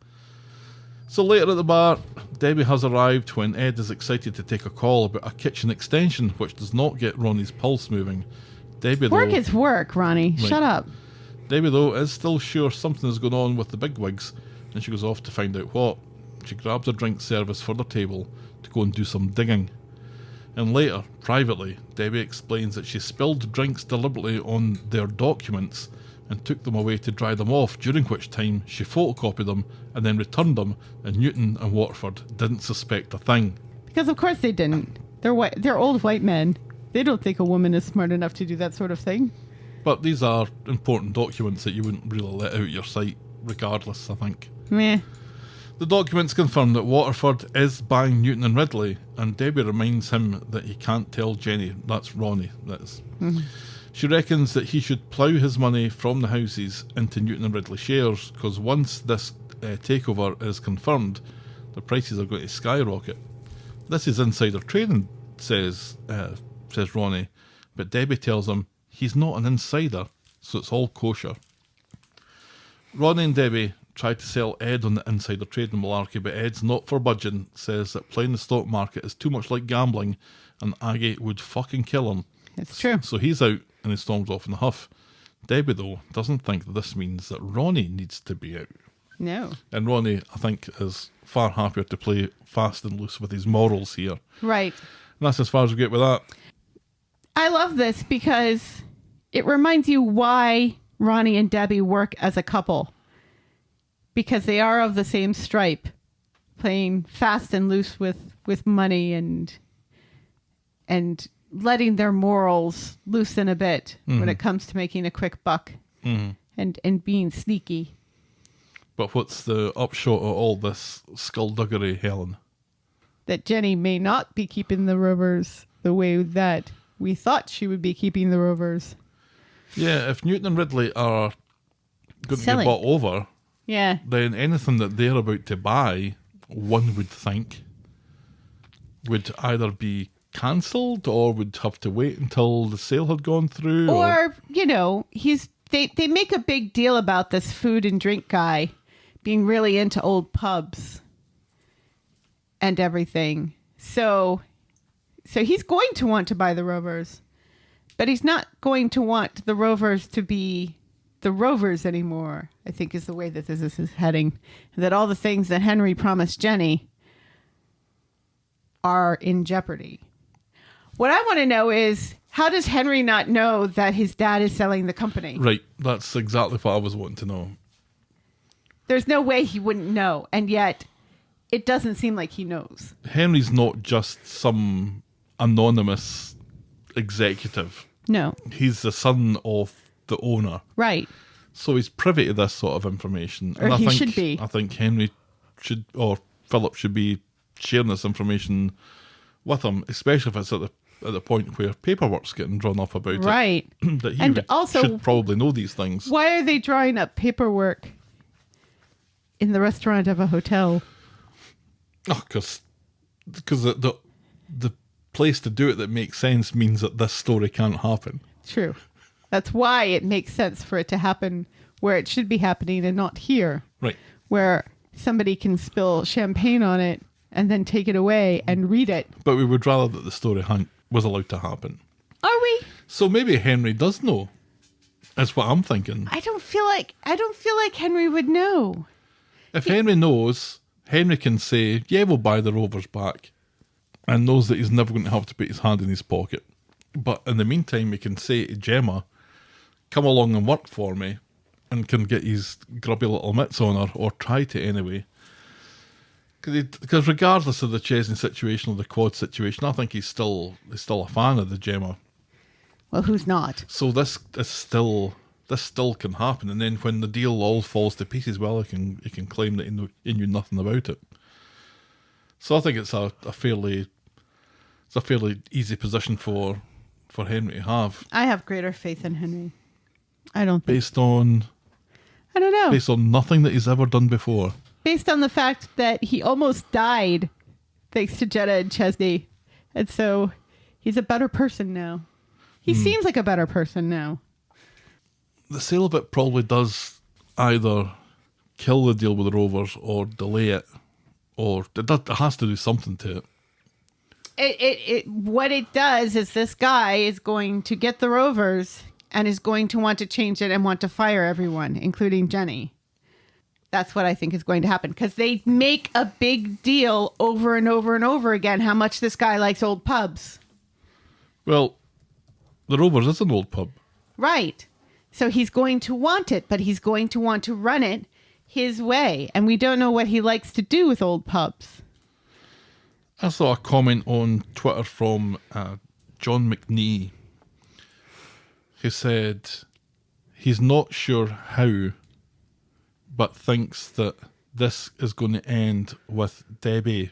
S4: So later at the bar, Debbie has arrived when Ed is excited to take a call about a kitchen extension, which does not get Ronnie's pulse moving. Debbie,
S5: Work
S4: though,
S5: is work, Ronnie.
S4: Right.
S5: Shut up.
S4: Debbie, though, is still sure something is going on with the bigwigs, and she goes off to find out what. She grabs a drink service for their table to go and do some digging. And later, privately, Debbie explains that she spilled drinks deliberately on their documents and took them away to dry them off, during which time she photocopied them and then returned them, and Newton and Waterford didn't suspect a thing.
S5: Because of course they didn't. They're white. They're old white men. They don't think a woman is smart enough to do that sort of thing.
S4: But these are important documents that you wouldn't really let out your sight regardless, I think.
S5: Meh.
S4: The documents confirm that Waterford is buying Newton and Ridley, and Debbie reminds him that he can't tell Jenny. That's Ronnie, that is. She reckons that he should plough his money from the houses into Newton and Ridley shares, because once this takeover is confirmed, the prices are going to skyrocket. This is insider trading, says Ronnie, but Debbie tells him he's not an insider, so it's all kosher. Ronnie and Debbie try to sell Ed on the insider trading malarkey, but Ed's not for budging, says that playing the stock market is too much like gambling, and Aggie would fucking kill him.
S5: It's true.
S4: So he's out and he storms off in a huff. Debbie, though, doesn't think that this means that Ronnie needs to be out.
S5: No.
S4: And Ronnie, I think, is far happier to play fast and loose with his morals here.
S5: Right.
S4: And that's as far as we get with that.
S5: I love this because it reminds you why Ronnie and Debbie work as a couple. Because they are of the same stripe, playing fast and loose with money and letting their morals loosen a bit when it comes to making a quick buck and being sneaky.
S4: But what's the upshot of all this skullduggery, Helen?
S5: That Jenny may not be keeping the Rovers the way that we thought she would be keeping the Rovers.
S4: Yeah, if Newton and Ridley are going to
S5: Selling.
S4: get bought over,
S5: Yeah.
S4: then anything that they're about to buy, one would think, would either be cancelled or would have to wait until the sale had gone through.
S5: Or, you know, they make a big deal about this food and drink guy being really into old pubs and everything. So he's going to want to buy the Rovers, but he's not going to want the Rovers to be the Rovers anymore, I think is the way that this is heading. That all the things that Henry promised Jenny are in jeopardy. What I want to know is, how does Henry not know that his dad is selling the company?
S4: Right, that's exactly what I was wanting to know.
S5: There's no way he wouldn't know, and yet it doesn't seem like he knows.
S4: Henry's not just some anonymous executive.
S5: No.
S4: He's the son of the owner.
S5: Right.
S4: So he's privy to this sort of information.
S5: Or he should be.
S4: I think Henry should, or Philip should be sharing this information with him, especially if it's at the point where paperwork's getting drawn up about it.
S5: Right.
S4: That he
S5: And also,
S4: should probably know these things.
S5: why are they drawing up paperwork in the restaurant of a hotel?
S4: Oh, because the place to do it that makes sense means that this story can't happen.
S5: True. That's why it makes sense for it to happen where it should be happening and not here.
S4: Right.
S5: Where somebody can spill champagne on it and then take it away and read it.
S4: But we would rather that the story was allowed to happen.
S5: Are we?
S4: So maybe Henry does know. That's what I'm thinking.
S5: I don't feel like Henry would know.
S4: If Henry knows, Henry can say, yeah, we'll buy the Rovers back, and knows that he's never going to have to put his hand in his pocket. But in the meantime, he can say to Gemma, come along and work for me, and can get his grubby little mitts on her, or try to anyway. Because regardless of the Chesney situation or the quad situation, I think he's still a fan of the Gemma.
S5: Well, who's not?
S4: So this still can happen, and then when the deal all falls to pieces, well, he can claim that he knew nothing about it. So I think it's a fairly easy position for Henry to have.
S5: I have greater faith in Henry. I don't think.
S4: Based on nothing that he's ever done before.
S5: Based on the fact that he almost died thanks to Jenna and Chesney. And so he's a better person now. He seems like a better person now.
S4: The sale of it probably does either kill the deal with the Rovers or delay it, or it has to do something to it.
S5: What it does is this guy is going to get the Rovers and is going to want to change it and want to fire everyone, including Jenny. That's what I think is going to happen, because they make a big deal over and over and over again how much this guy likes old pubs.
S4: Well, the Rovers is an old pub.
S5: Right. So he's going to want it, but he's going to want to run it his way. And we don't know what he likes to do with old pubs.
S4: I saw a comment on Twitter from John McNee, who said he's not sure how, but thinks that this is going to end with Debbie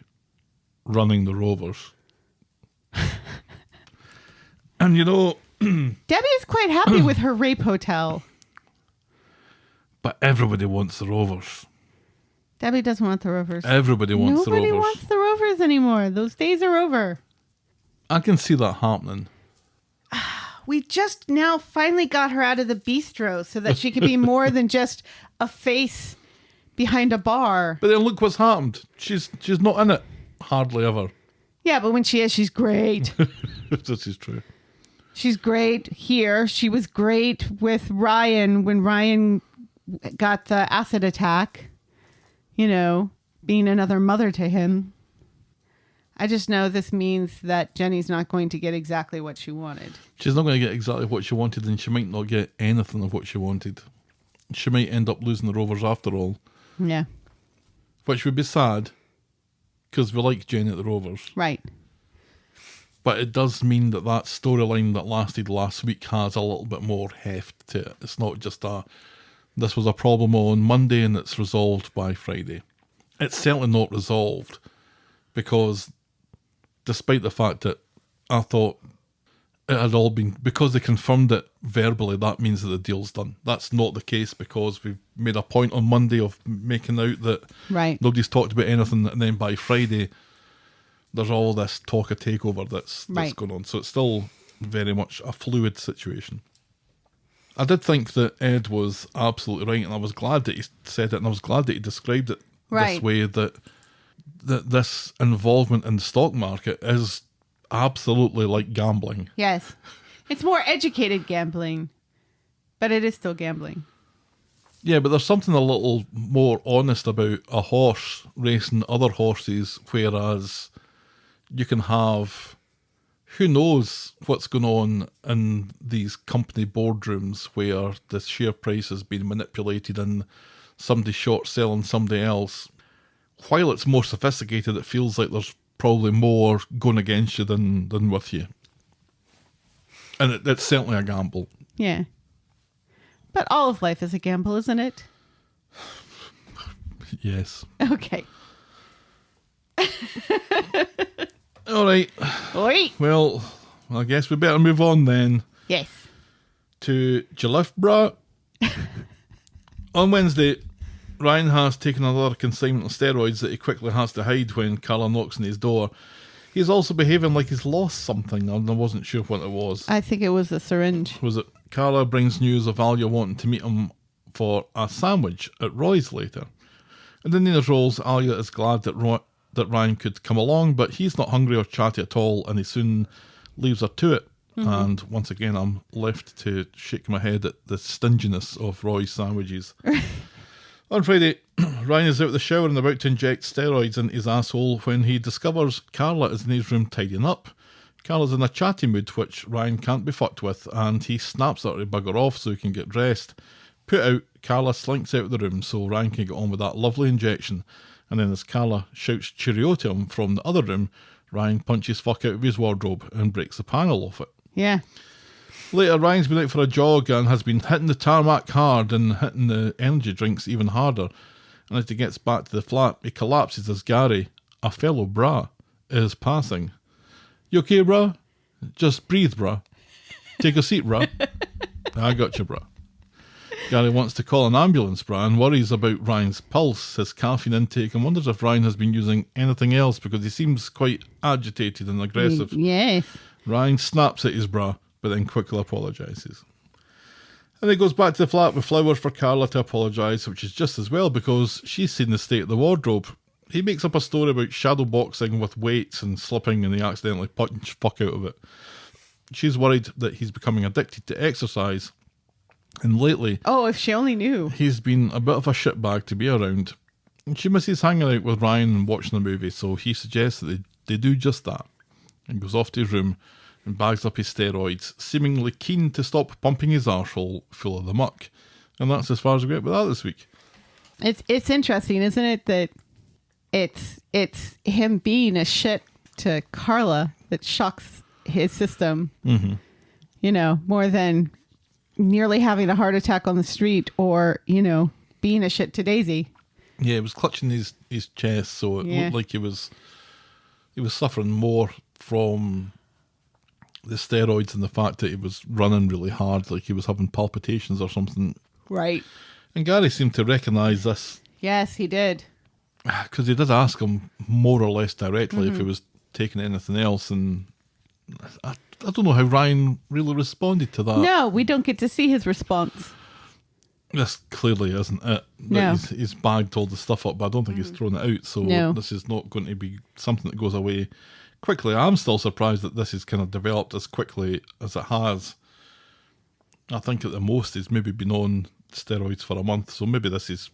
S4: running the Rovers. And you know,
S5: Debbie is quite happy with her rape hotel.
S4: but everybody wants the Rovers.
S5: Debbie doesn't want the Rovers.
S4: Everybody wants the Rovers.
S5: Nobody wants the Rovers anymore. Those days are over.
S4: I can see that happening.
S5: We just now finally got her out of the bistro so that she could be more than just a face behind a bar.
S4: But then look what's happened. She's not in it hardly ever.
S5: Yeah, but when she is, she's great.
S4: This is true.
S5: She's great here. She was great with Ryan when Ryan got the acid attack. You know, being another mother to him. I just know this means that Jenny's not going to get exactly what she wanted.
S4: She's not going to get exactly what she wanted, and she might not get anything of what she wanted. She might end up losing the Rovers after all.
S5: Yeah.
S4: Which would be sad, because we like Jenny at the Rovers.
S5: Right.
S4: But it does mean that storyline that lasted last week has a little bit more heft to it. It's not just this was a problem on Monday and it's resolved by Friday. It's certainly not resolved, because despite the fact that I thought it had all been, because they confirmed it verbally, that means that the deal's done. That's not the case, because we've made a point on Monday of making out that nobody's talked about anything, and then by Friday there's all this talk of takeover that's going on. So it's still very much a fluid situation. I did think that Ed was absolutely right, and I was glad that he said it, and I was glad that he described it this way, that this involvement in the stock market is absolutely like gambling.
S5: Yes. It's more educated gambling, but it is still gambling.
S4: Yeah, but there's something a little more honest about a horse racing other horses, whereas you can have, who knows what's going on in these company boardrooms where the share price has been manipulated and somebody short selling somebody else. While it's more sophisticated, it feels like there's probably more going against you than with you. And it's certainly a gamble.
S5: Yeah. But all of life is a gamble, isn't it?
S4: Yes.
S5: Okay.
S4: All right.
S5: Oi.
S4: Well, I guess we better move on then.
S5: Yes.
S4: To Brah. On Wednesday, Ryan has taken another consignment of steroids that he quickly has to hide when Carla knocks on his door. He's also behaving like he's lost something, and I wasn't sure what it was.
S5: I think it was a syringe.
S4: Was it? Carla brings news of Alya wanting to meet him for a sandwich at Roy's later. And in Nina's roles, Alya is glad that Ryan could come along, but he's not hungry or chatty at all, and he soon leaves her to it. Mm-hmm. And once again, I'm left to shake my head at the stinginess of Roy's sandwiches. On Friday, Ryan is out of the shower and about to inject steroids in his asshole when he discovers Carla is in his room tidying up. Carla's in a chatty mood, which Ryan can't be fucked with, and he snaps at her to bugger off so he can get dressed. Put out, Carla slinks out of the room so Ryan can get on with that lovely injection, and then as Carla shouts cheerio to him from the other room, Ryan punches fuck out of his wardrobe and breaks the panel off it.
S5: Yeah.
S4: Later, Ryan's been out for a jog and has been hitting the tarmac hard and hitting the energy drinks even harder. And as he gets back to the flat, he collapses as Gary, a fellow Brah, is passing. You okay, Brah? Just breathe, Brah. Take a seat, Brah. I got you, Brah. Gary wants to call an ambulance, Brah, and worries about Ryan's pulse, his caffeine intake, and wonders if Ryan has been using anything else because he seems quite agitated and aggressive.
S5: Yes.
S4: Ryan snaps at his Brah, but then quickly apologises. And he goes back to the flat with flowers for Carla to apologise, which is just as well because she's seen the state of the wardrobe. He makes up a story about shadow boxing with weights and slipping, and he accidentally punched fuck out of it. She's worried that he's becoming addicted to exercise, and lately...
S5: Oh, if she only knew.
S4: He's been a bit of a shitbag to be around. And she misses hanging out with Ryan and watching the movie, so he suggests that they do just that, and goes off to his room and bags up his steroids, seemingly keen to stop pumping his arsehole full of the muck. And that's as far as we get with that this week.
S5: It's interesting, isn't it, that it's him being a shit to Carla that shocks his system,
S4: mm-hmm.
S5: you know, more than nearly having a heart attack on the street or, you know, being a shit to Daisy.
S4: Yeah, he was clutching his chest, so it looked like he was suffering more from the steroids and the fact that he was running really hard, like he was having palpitations or something.
S5: Right.
S4: And Gary seemed to recognise this.
S5: Yes, he did.
S4: Because he did ask him more or less directly if he was taking anything else, and I don't know how Ryan really responded to that.
S5: No, we don't get to see his response.
S4: This clearly isn't it.
S5: No.
S4: He's bagged all the stuff up, but I don't think he's thrown it out, so this is not going to be something that goes away quickly. I'm still surprised that this has kind of developed as quickly as it has. I think at the most he's maybe been on steroids for a month, so maybe this is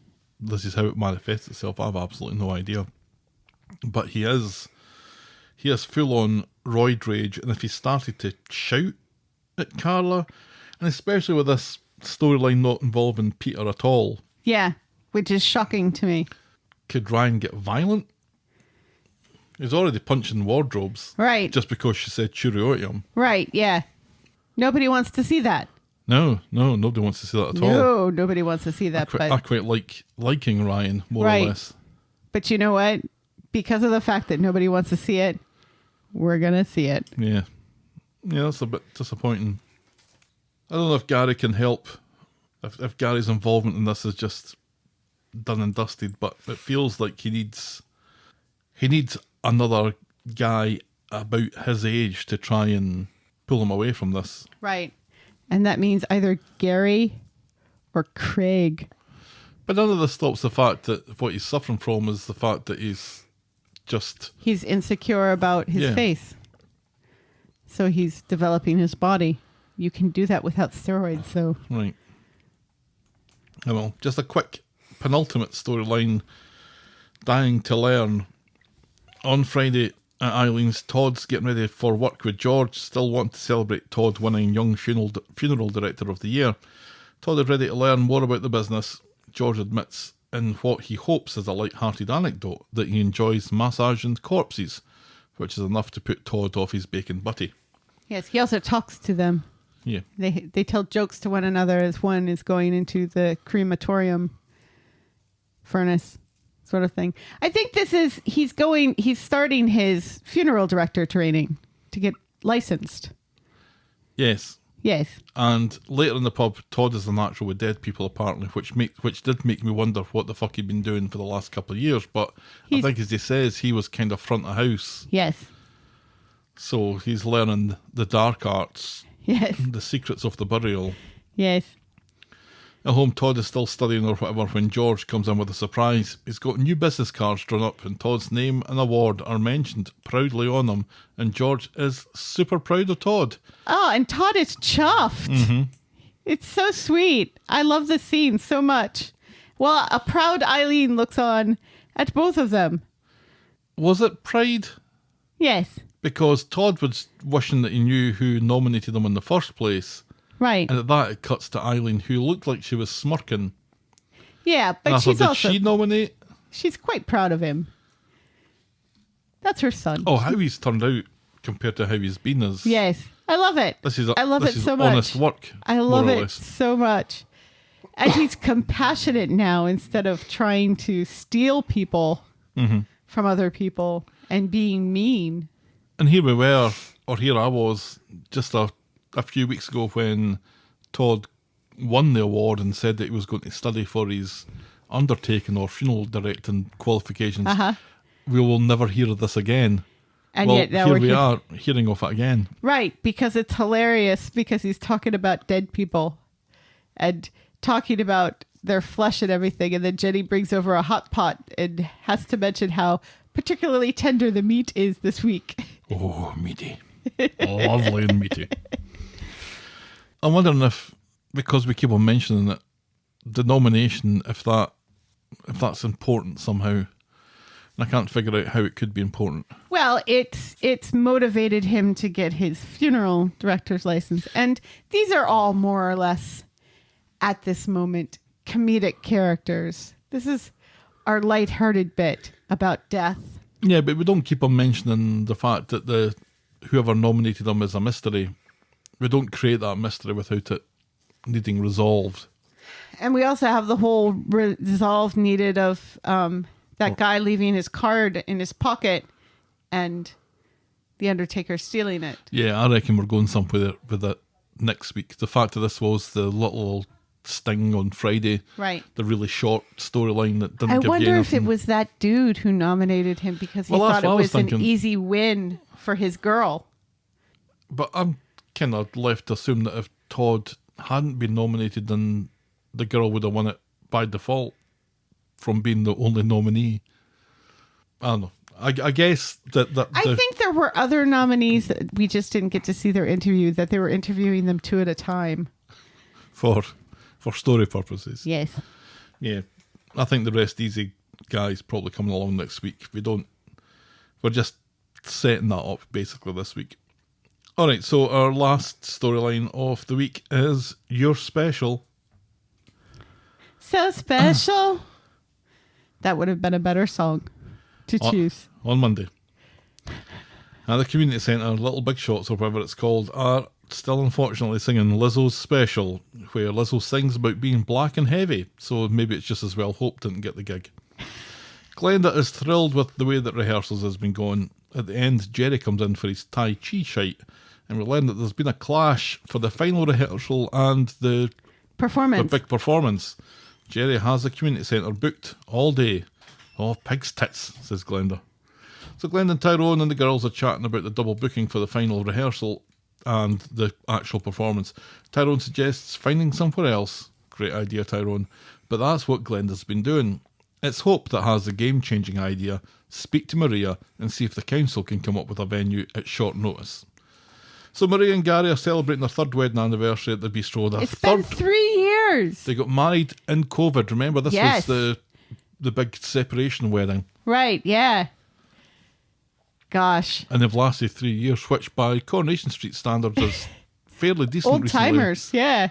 S4: how it manifests itself. I have absolutely no idea. But he has full on roid rage, and if he started to shout at Carla, and especially with this storyline not involving Peter at all.
S5: Yeah, which is shocking to me.
S4: Could Ryan get violent? He's already punching wardrobes.
S5: Right.
S4: Just because she said cheerio to him.
S5: Right, yeah. Nobody wants to see that.
S4: No, nobody wants to see that at all.
S5: No, nobody wants to see that.
S4: I quite liking Ryan, more
S5: Right.
S4: or less.
S5: But you know what? Because of the fact that nobody wants to see it, we're going to see it.
S4: Yeah. Yeah, that's a bit disappointing. I don't know if Gary can help, if Gary's involvement in this is just done and dusted, but it feels like he needs another guy about his age to try and pull him away from this.
S5: Right. And that means either Gary or Craig.
S4: But none of this stops the fact that what he's suffering from is the fact that he's
S5: insecure about his face. So he's developing his body. You can do that without steroids, so.
S4: Right. Well, just a quick penultimate storyline. Dying to learn. On Friday at Eileen's, Todd's getting ready for work with George, still wanting to celebrate Todd winning Young Funeral Director of the Year. Todd is ready to learn more about the business. George admits in what he hopes is a light-hearted anecdote that he enjoys massaging corpses, which is enough to put Todd off his bacon butty.
S5: Yes, he also talks to them.
S4: Yeah.
S5: They tell jokes to one another as one is going into the crematorium furnace sort of thing. I think he's starting his funeral director training to get licensed.
S4: Yes.
S5: Yes.
S4: And later in the pub, Todd is the natural with dead people, apparently, which did make me wonder what the fuck he'd been doing for the last couple of years. But I think, as he says, he was kind of front of house.
S5: Yes.
S4: So he's learning the dark arts.
S5: Yes.
S4: The secrets of the burial.
S5: Yes.
S4: At home, Todd is still studying or whatever when George comes in with a surprise. He's got new business cards drawn up and Todd's name and award are mentioned proudly on them. And George is super proud of Todd.
S5: Oh, and Todd is chuffed.
S4: Mm-hmm.
S5: It's so sweet. I love the scene so much. Well, a proud Eileen looks on at both of them.
S4: Was it pride?
S5: Yes.
S4: Because Todd was wishing that he knew who nominated him in the first place.
S5: Right.
S4: And at that, it cuts to Eileen, who looked like she was smirking.
S5: Yeah, but
S4: and I
S5: she's
S4: thought,
S5: also...
S4: Did she nominate?
S5: She's quite proud of him. That's her son.
S4: Oh, how he's turned out compared to how he's been is...
S5: Yes. I love it. I love it so much.
S4: Honest work.
S5: I love it so much. And he's compassionate now instead of trying to steal people from other people and being mean.
S4: And here we were, or here I was, just a few weeks ago when Todd won the award and said that he was going to study for his undertaking or funeral directing qualifications. We will never hear of this again.
S5: And yet now
S4: here we are hearing of it again.
S5: Right, because it's hilarious because he's talking about dead people and talking about their flesh and everything. And then Jenny brings over a hot pot and has to mention how particularly tender the meat is this week.
S4: Oh, meaty. Lovely and meaty. I'm wondering if, because we keep on mentioning it, the nomination, if that's important somehow. And I can't figure out how it could be important.
S5: Well, it's motivated him to get his funeral director's license. And these are all more or less, at this moment, comedic characters. This is our lighthearted bit about death.
S4: Yeah, but we don't keep on mentioning the fact that whoever nominated them is a mystery. We don't create that mystery without it needing resolved.
S5: And we also have the whole resolve needed of that guy leaving his card in his pocket and the Undertaker stealing it.
S4: Yeah, I reckon we're going somewhere with it next week. The fact that this was the little sting on Friday.
S5: Right.
S4: The really short storyline that didn't
S5: I
S4: give you
S5: wonder if
S4: anything.
S5: it was that dude who nominated him because he
S4: Well, that's
S5: thought it
S4: what I was
S5: was an
S4: thinking.
S5: easy win for his girl.
S4: But I'm kind of left to assume that if Todd hadn't been nominated, then the girl would have won it by default from being the only nominee. I don't know. I guess that
S5: I think there were other nominees that we just didn't get to see their interview, that they were interviewing them two at a time.
S4: for story purposes.
S5: Yes.
S4: Yeah. I think the rest easy guys probably coming along next week. We're just setting that up basically this week. All right, so our last storyline of the week is Your Special.
S5: So special. That would have been a better song to choose.
S4: On Monday. At the community centre, Little Big Shots, or whatever it's called, are still unfortunately singing Lizzo's Special, where Lizzo sings about being black and heavy, so maybe it's just as well Hope didn't get the gig. Glenda is thrilled with the way that rehearsals has been going. At the end, Jerry comes in for his Tai Chi shite, and we learn that there's been a clash for the final rehearsal and the big performance. Jerry has the community centre booked all day. Oh, pig's tits, says Glenda. So Glenda and Tyrone and the girls are chatting about the double booking for the final rehearsal and the actual performance. Tyrone suggests finding somewhere else. Great idea, Tyrone. But that's what Glenda's been doing. It's Hope that has the game-changing idea. Speak to Maria and see if the council can come up with a venue at short notice. So Maria and Gary are celebrating their third wedding anniversary at the bistro.
S5: It's been 3 years.
S4: They got married in COVID. Remember, this
S5: Yes.
S4: was the big separation wedding.
S5: Right, yeah. Gosh.
S4: And they've lasted 3 years, which by Coronation Street standards is fairly decent
S5: Old
S4: recently.
S5: timers, yeah.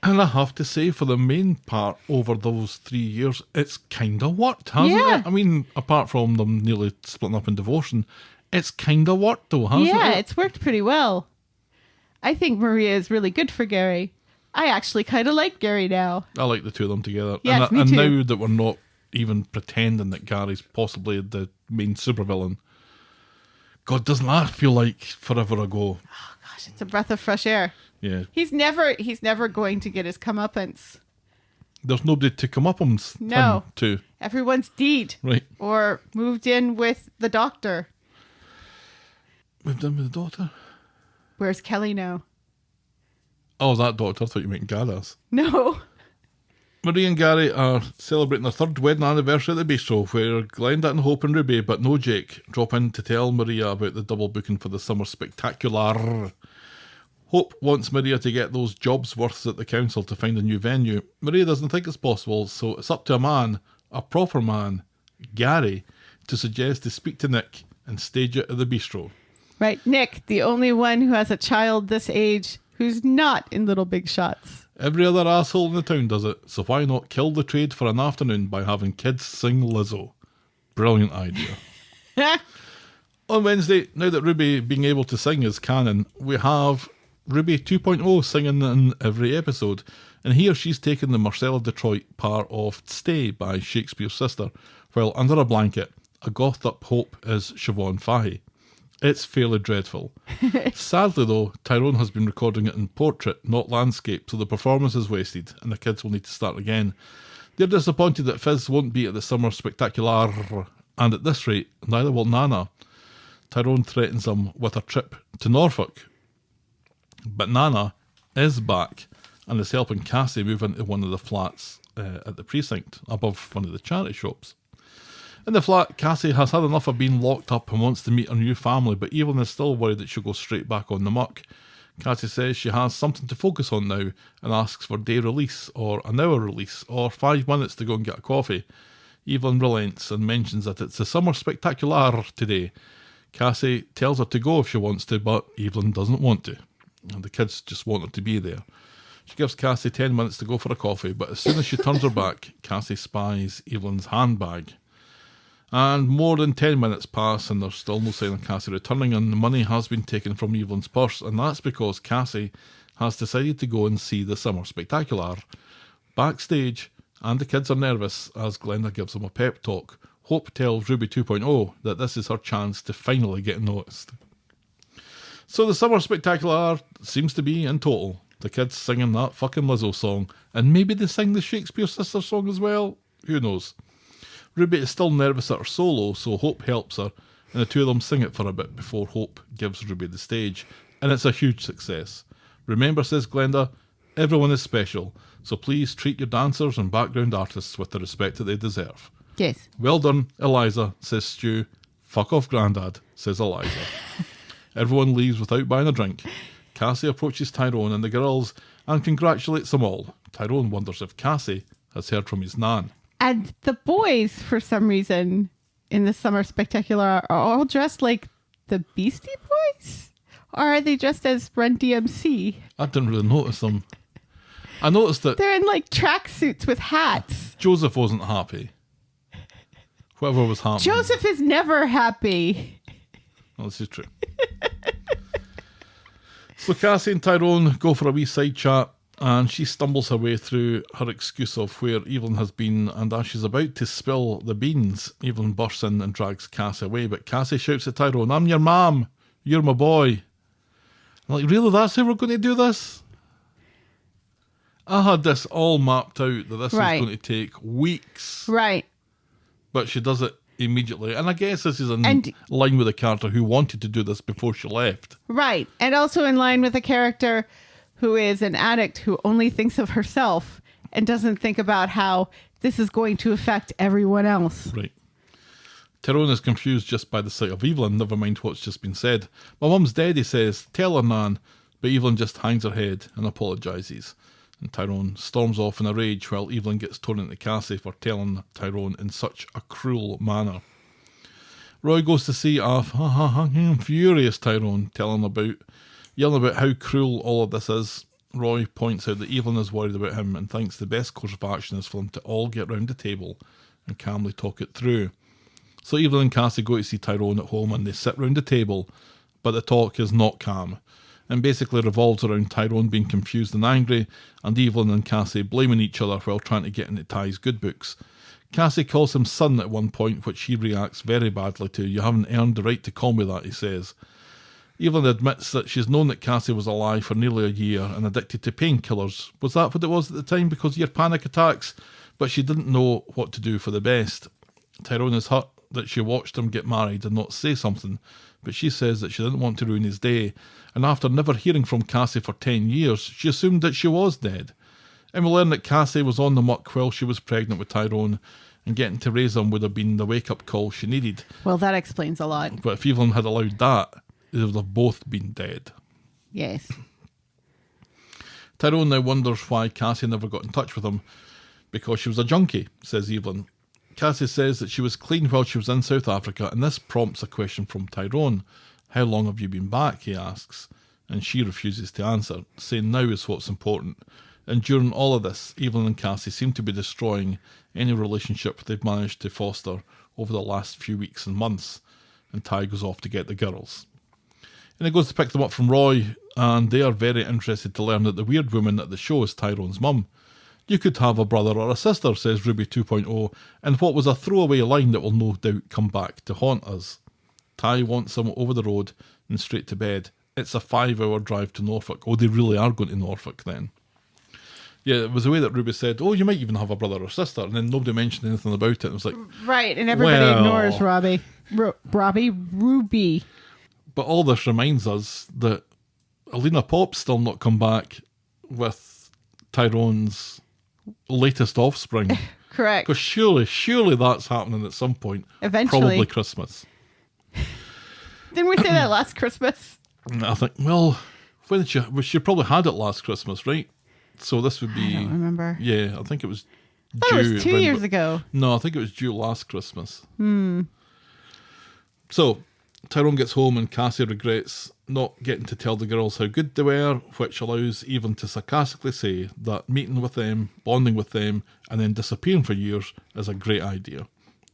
S4: And I have to say, for the main part over those 3 years, it's kind of worked, hasn't
S5: Yeah.
S4: it? I mean, apart from them nearly splitting up and divorcing, it's kind of worked though, hasn't it?
S5: Yeah, it's worked pretty well. I think Maria is really good for Gary. I actually kind of like Gary now.
S4: I like the two of them together.
S5: Yes, me
S4: and
S5: too.
S4: now that we're not even pretending that Gary's possibly the main supervillain, God, doesn't that feel like forever ago?
S5: Gosh, it's a breath of fresh air.
S4: Yeah.
S5: He's never going to get his comeuppance.
S4: There's nobody to come up him
S5: No.
S4: to.
S5: Everyone's deed.
S4: Right.
S5: Or moved in with the doctor.
S4: Moved in with the daughter?
S5: Where's Kelly now?
S4: Oh, that doctor. I thought you meant Garas.
S5: No.
S4: Marie and Gary are celebrating their third wedding anniversary at the bistro, where Glenda and Hope and Ruby, but no Jake, drop in to tell Maria about the double booking for the summer spectacular. Hope wants Maria to get those jobs worths at the council to find a new venue. Maria doesn't think it's possible, so it's up to a man, a proper man, Gary, to suggest to speak to Nick and stage it at the bistro.
S5: Right, Nick, the only one who has a child this age who's not in Little Big Shots.
S4: Every other asshole in the town does it, so why not kill the trade for an afternoon by having kids sing Lizzo? Brilliant idea. On Wednesday, now that Ruby being able to sing is canon, we have Ruby 2.0 singing in every episode, and here she's taken the Marcella Detroit part of Stay by Shakespeare's sister, while under a blanket, a gothed up Hope is Siobhan Fahey. It's fairly dreadful. Sadly though, Tyrone has been recording it in portrait, not landscape, so the performance is wasted and the kids will need to start again. They're disappointed that Fizz won't be at the summer spectacular, and at this rate, neither will Nana. Tyrone threatens them with a trip to Norfolk. But Nana is back and is helping Cassie move into one of the flats at the precinct, above one of the charity shops. In the flat, Cassie has had enough of being locked up and wants to meet her new family, but Evelyn is still worried that she'll go straight back on the muck. Cassie says she has something to focus on now and asks for day release, or an hour release, or 5 minutes to go and get a coffee. Evelyn relents and mentions that it's the summer spectacular today. Cassie tells her to go if she wants to, but Evelyn doesn't want to. And the kids just want her to be there. She gives Cassie 10 minutes to go for a coffee, but as soon as she turns her back, Cassie spies Evelyn's handbag. And more than 10 minutes pass and there's still no sign of Cassie returning, and the money has been taken from Evelyn's purse, and that's because Cassie has decided to go and see the summer spectacular. Backstage, and the kids are nervous as Glenda gives them a pep talk. Hope tells Ruby 2.0 that this is her chance to finally get noticed. So the summer spectacular seems to be in total. The kids singing that fucking Lizzo song, and maybe they sing the Shakespeare Sisters song as well. Who knows? Ruby is still nervous at her solo, so Hope helps her, and the two of them sing it for a bit before Hope gives Ruby the stage, and it's a huge success. Remember, says Glenda, everyone is special, so please treat your dancers and background artists with the respect that they deserve.
S5: Yes.
S4: Well done, Eliza, says Stu. Fuck off, Grandad, says Eliza. Everyone leaves without buying a drink. Cassie approaches Tyrone and the girls and congratulates them all. Tyrone wonders if Cassie has heard from his nan.
S5: And the boys, for some reason, in the summer spectacular, are all dressed like the Beastie Boys? Or are they dressed as Run DMC?
S4: I didn't really notice them. I noticed that
S5: They're in like tracksuits with hats.
S4: Joseph wasn't happy. Whatever was happening.
S5: Joseph is never happy.
S4: Well, this is true. So Cassie and Tyrone go for a wee side chat, and she stumbles her way through her excuse of where Evelyn has been, and as she's about to spill the beans, Evelyn bursts in and drags Cassie away, but Cassie shouts at Tyrone, I'm your mum, you're my boy. I'm like, really, that's how we're going to do this? I had this all mapped out that this was
S5: Right.
S4: going to take weeks,
S5: Right.
S4: but she does it immediately, and I guess this is in
S5: And-
S4: line with the character who wanted to do this before she left.
S5: Right. And also in line with a character who is an addict who only thinks of herself and doesn't think about how this is going to affect everyone else.
S4: Right. Tyrone is confused just by the sight of Evelyn, never mind what's just been said. My mum's dead, he says. Tell her, Nan. But Evelyn just hangs her head and apologises. And Tyrone storms off in a rage while Evelyn gets torn into Cassie for telling Tyrone in such a cruel manner. Roy goes to see furious Tyrone, yelling about how cruel all of this is. Roy points out that Evelyn is worried about him and thinks the best course of action is for them to all get round the table and calmly talk it through. So Evelyn and Cassie go to see Tyrone at home and they sit round the table, but the talk is not calm, and basically revolves around Tyrone being confused and angry, and Evelyn and Cassie blaming each other while trying to get into Ty's good books. Cassie calls him son at one point, which he reacts very badly to. You haven't earned the right to call me that, he says. Evelyn admits that she's known that Cassie was alive for nearly a year and addicted to painkillers. Was that what it was at the time because of your panic attacks? But she didn't know what to do for the best. Tyrone is hurt that she watched him get married and not say something, but she says that she didn't want to ruin his day, and after never hearing from Cassie for 10 years, she assumed that she was dead. And we learn that Cassie was on the muck while she was pregnant with Tyrone, and getting to raise him would have been the wake-up call she needed.
S5: Well, that explains a lot.
S4: But if Evelyn had allowed that, they would have both been dead.
S5: Yes.
S4: Tyrone now wonders why Cassie never got in touch with him, because she was a junkie, says Evelyn. Cassie says that she was clean while she was in South Africa, and this prompts a question from Tyrone. How long have you been back, he asks, and she refuses to answer, saying now is what's important. And during all of this, Evelyn and Cassie seem to be destroying any relationship they've managed to foster over the last few weeks and months, and Ty goes off to get the girls. And he goes to pick them up from Roy, and they are very interested to learn that the weird woman at the show is Tyrone's mum. You could have a brother or a sister, says Ruby 2.0, and what was a throwaway line that will no doubt come back to haunt us. Ty wants them over the road and straight to bed. It's a 5-hour drive to Norfolk. Oh, they really are going to Norfolk then. Yeah, it was the way that Ruby said, oh, you might even have a brother or sister, and then nobody mentioned anything about it. It was like,
S5: Right, and everybody ignores Robbie. Ruby.
S4: But all this reminds us that Alina Pop's still not come back with Tyrone's latest offspring.
S5: Correct.
S4: Because surely that's happening at some point.
S5: Eventually.
S4: Probably Christmas.
S5: Didn't we say that last Christmas?
S4: And I think, well, she probably had it last Christmas, right? So this would be...
S5: I don't remember.
S4: Yeah, I think it was
S5: I thought it was 2 years ago.
S4: No, I think it was due last Christmas. So, Tyrone gets home and Cassie regrets not getting to tell the girls how good they were, which allows Evelyn to sarcastically say that meeting with them, bonding with them, and then disappearing for years is a great idea.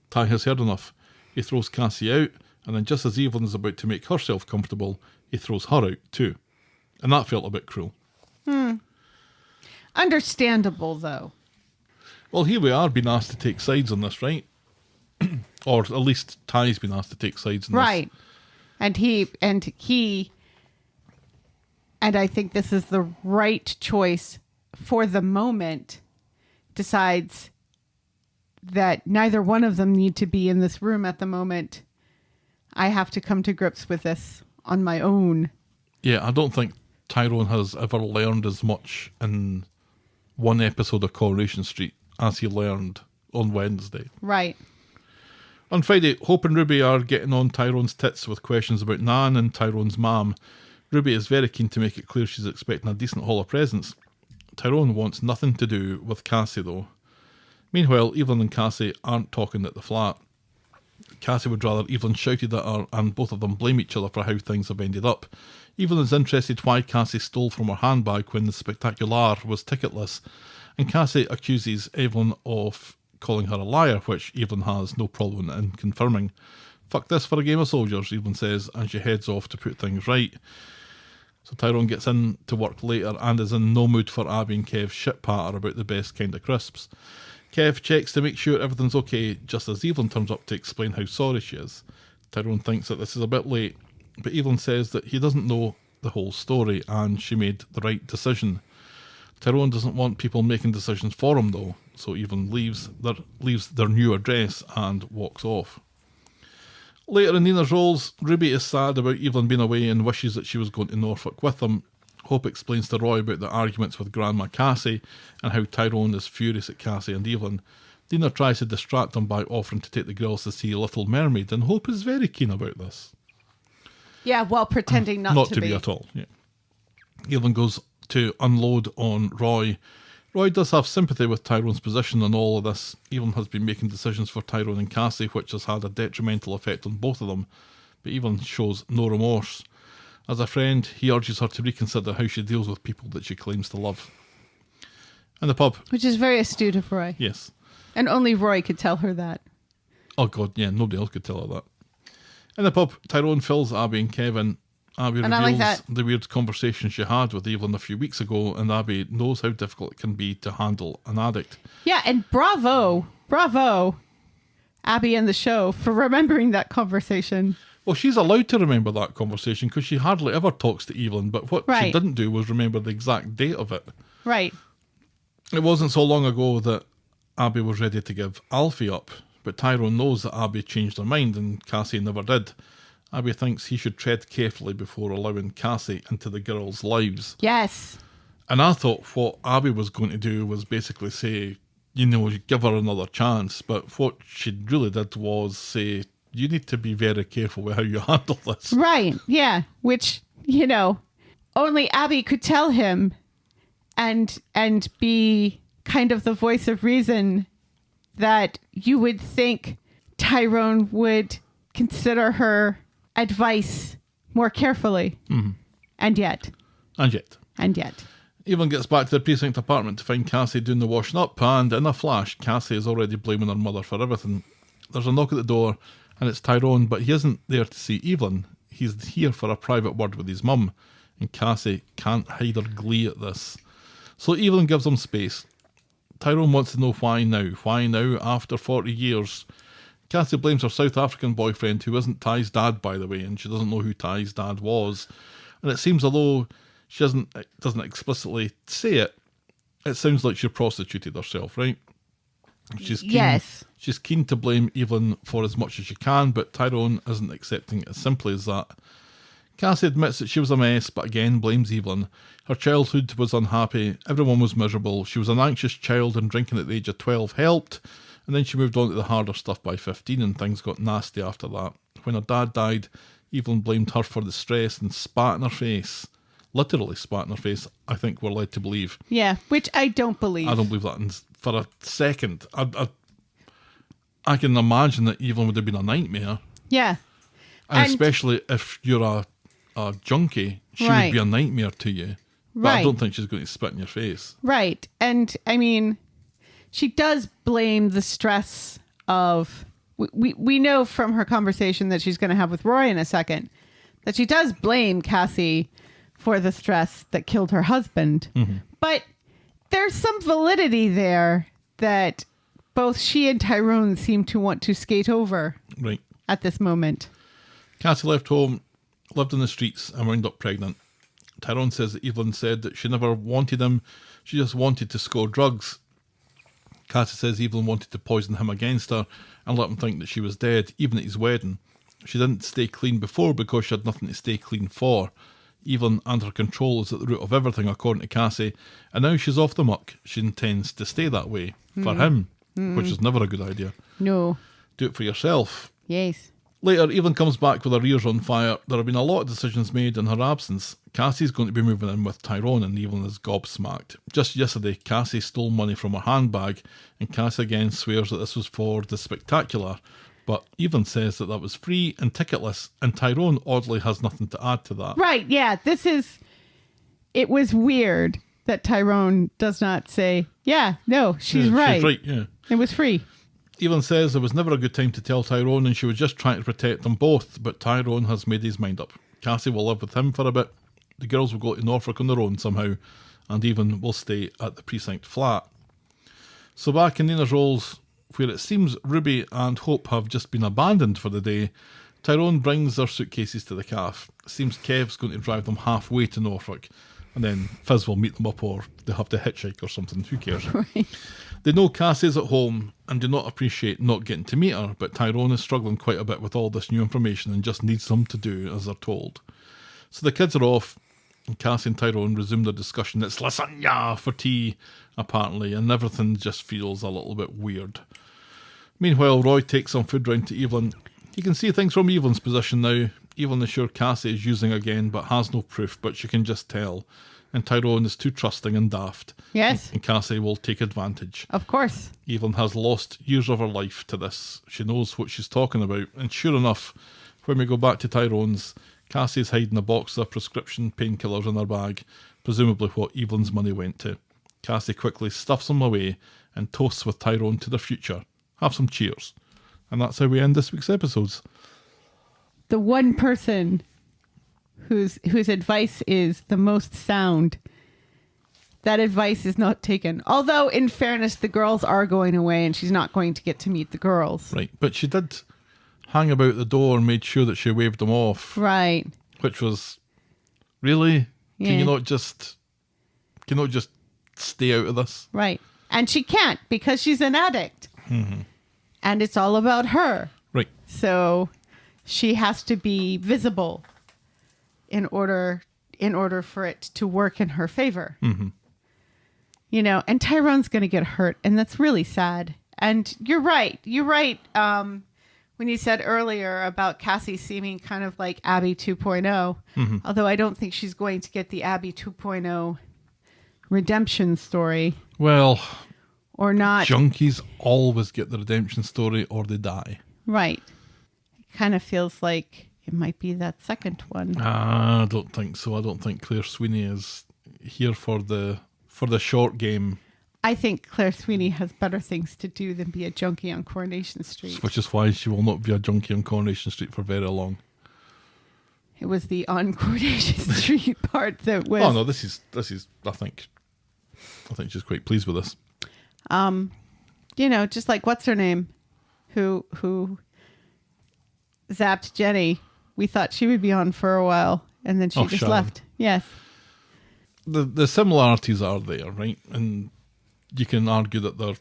S4: Ty has heard enough. He throws Cassie out, and then just as Evelyn is about to make herself comfortable, he throws her out too. And that felt a bit cruel.
S5: Understandable, though.
S4: Well, here we are being asked to take sides on this, right? Or at least Ty's been asked to take sides on
S5: Right. And I think this is the right choice for the moment, decides that neither one of them need to be in this room at the moment. I have to come to grips with this on my own.
S4: Yeah, I don't think Tyrone has ever learned as much in one episode of Coronation Street as he learned on Wednesday.
S5: Right.
S4: On Friday, Hope and Ruby are getting on Tyrone's tits with questions about Nan and Tyrone's mum. Ruby is very keen to make it clear she's expecting a decent haul of presents. Tyrone wants nothing to do with Cassie, though. Meanwhile, Evelyn and Cassie aren't talking at the flat. Cassie would rather Evelyn shouted at her, and both of them blame each other for how things have ended up. Evelyn is interested why Cassie stole from her handbag when the Spectacular was ticketless, and Cassie accuses Evelyn of calling her a liar, which Evelyn has no problem in confirming. Fuck this for a game of soldiers, Evelyn says, and she heads off to put things right. So Tyrone gets in to work later and is in no mood for Abby and Kev's shit patter about the best kind of crisps. Kev checks to make sure everything's okay, just as Evelyn turns up to explain how sorry she is. Tyrone thinks that this is a bit late, but Evelyn says that he doesn't know the whole story and she made the right decision. Tyrone doesn't want people making decisions for him, though, so Evelyn leaves their new address and walks off. Later in Nina's roles, Ruby is sad about Evelyn being away and wishes that she was going to Norfolk with them. Hope explains to Roy about the arguments with Grandma Cassie and how Tyrone is furious at Cassie and Evelyn. Nina tries to distract them by offering to take the girls to see Little Mermaid, and Hope is very keen about this.
S5: Yeah, while pretending not to be
S4: at all. Yeah. Evelyn goes to unload on Roy. Roy does have sympathy with Tyrone's position on all of this. Evelyn has been making decisions for Tyrone and Cassie, which has had a detrimental effect on both of them, but Evelyn shows no remorse. As a friend, he urges her to reconsider how she deals with people that she claims to love. In the pub.
S5: Which is very astute of Roy.
S4: Yes.
S5: And only Roy could tell her that.
S4: Oh God, yeah, nobody else could tell her that. In the pub, Tyrone fills Abby and Kevin. Abby reveals the weird conversation she had with Evelyn a few weeks ago, and Abby knows how difficult it can be to handle an addict.
S5: Yeah, and bravo, Abby and the show for remembering that conversation.
S4: Well, she's allowed to remember that conversation because she hardly ever talks to Evelyn, but what she didn't do was remember the exact date of it.
S5: Right.
S4: It wasn't so long ago that Abby was ready to give Alfie up, but Tyrone knows that Abby changed her mind and Cassie never did. Abby thinks he should tread carefully before allowing Cassie into the girls' lives.
S5: Yes.
S4: And I thought what Abby was going to do was basically say, give her another chance, but what she really did was say, you need to be very careful with how you handle this.
S5: Right, yeah. Which, only Abby could tell him and be kind of the voice of reason that you would think Tyrone would consider her advice more carefully. Mm-hmm. And yet.
S4: Evelyn gets back to the precinct apartment to find Cassie doing the washing up, and in a flash, Cassie is already blaming her mother for everything. There's a knock at the door, and it's Tyrone, but he isn't there to see Evelyn. He's here for a private word with his mum, and Cassie can't hide her glee at this. So Evelyn gives him space. Tyrone wants to know why now. Why now after 40 years? Cassie blames her South African boyfriend, who isn't Ty's dad, by the way, and she doesn't know who Ty's dad was. And it seems, although she doesn't explicitly say it, it sounds like she prostituted herself, right? She's keen to blame Evelyn for as much as she can, but Tyrone isn't accepting it as simply as that. Cassie admits that she was a mess, but again blames Evelyn. Her childhood was unhappy, everyone was miserable, she was an anxious child and drinking at the age of 12 helped, and then she moved on to the harder stuff by 15 and things got nasty after that. When her dad died, Evelyn blamed her for the stress and spat in her face. Literally spat in her face, I think we're led to believe.
S5: Yeah, which I don't believe.
S4: I don't believe that for a second. I can imagine that Evelyn would have been a nightmare.
S5: Yeah.
S4: And especially if you're a junkie, she would be a nightmare to you. But I don't think she's going to spit in your face. Right.
S5: And, I mean, she does blame the stress of... We know from her conversation that she's going to have with Roy in a second that she does blame Cassie for the stress that killed her husband. Mm-hmm. But there's some validity there that both she and Tyrone seem to want to skate over
S4: Right.
S5: at this moment.
S4: Cassie left home, lived in the streets, and wound up pregnant. Tyrone says that Evelyn said that she never wanted him, she just wanted to score drugs. Cassie says Evelyn wanted to poison him against her and let him think that she was dead, even at his wedding. She didn't stay clean before because she had nothing to stay clean for. Evelyn and her control is at the root of everything, according to Cassie, and now she's off the muck. She intends to stay that way. For him, which is never a good idea.
S5: No.
S4: Do it for yourself.
S5: Yes.
S4: Later, Evelyn comes back with her ears on fire. There have been a lot of decisions made in her absence. Cassie's going to be moving in with Tyrone, and Evelyn is gobsmacked. Just yesterday, Cassie stole money from her handbag, and Cassie again swears that this was for the spectacular. But Evelyn says that was free and ticketless, and Tyrone oddly has nothing to add to that.
S5: Right, yeah. It was weird that Tyrone does not say, yeah, no, she's right.
S4: She's right, yeah.
S5: It was free.
S4: Evelyn says there was never a good time to tell Tyrone, and she was just trying to protect them both, but Tyrone has made his mind up. Cassie will live with him for a bit. The girls will go to Norfolk on their own somehow, and Evelyn will stay at the precinct flat. So back in Nina's Rolls, where it seems Ruby and Hope have just been abandoned for the day, Tyrone brings their suitcases to the cafe. It seems Kev's going to drive them halfway to Norfolk, and then Fizz will meet them up, or they'll have to hitchhike or something. Who cares?
S5: Right.
S4: They know Cassie's at home and do not appreciate not getting to meet her, but Tyrone is struggling quite a bit with all this new information and just needs them to do as they're told. So the kids are off, and Cassie and Tyrone resume their discussion. It's lasagna for tea, apparently, and everything just feels a little bit weird. Meanwhile, Roy takes some food round to Evelyn. He can see things from Evelyn's position now. Evelyn is sure Cassie is using again, but has no proof, but she can just tell. And Tyrone is too trusting and daft.
S5: Yes.
S4: And Cassie will take advantage.
S5: Of course.
S4: Evelyn has lost years of her life to this. She knows what she's talking about. And sure enough, when we go back to Tyrone's, Cassie's hiding a box of prescription painkillers in her bag, presumably what Evelyn's money went to. Cassie quickly stuffs them away and toasts with Tyrone to the future. Have some cheers. And that's how we end this week's episodes.
S5: The one person whose advice is the most sound, that advice is not taken. Although, in fairness, the girls are going away and she's not going to get to meet the girls.
S4: Right, but she did hang about the door and made sure that she waved them off.
S5: Right.
S4: Which was, really?
S5: Yeah.
S4: Can you not just stay out of this?
S5: Right. And she can't because she's an addict.
S4: Mm-hmm.
S5: And it's all about her.
S4: Right.
S5: So she has to be visible in order for it to work in her favor.
S4: Mm-hmm.
S5: You know, and Tyrone's going to get hurt, and that's really sad. And you're right. When you said earlier about Cassie seeming kind of like Abby 2.0, although I don't think she's going to get the Abby 2.0 redemption story.
S4: Well,
S5: or not.
S4: Junkies always get the redemption story or they die.
S5: Right. It kind of feels like it might be that second one.
S4: I don't think so. I don't think Claire Sweeney is here for the short game.
S5: I think Claire Sweeney has better things to do than be a junkie on Coronation Street.
S4: Which is why she will not be a junkie on Coronation Street for very long.
S5: It was the on Coronation Street part that was...
S4: Oh no, this is I think she's quite pleased with this.
S5: You know, just like what's her name? Who zapped Jenny. We thought she would be on for a while and then she just
S4: Sharon.
S5: left. Yes.
S4: The similarities are there, right? And you can argue that they're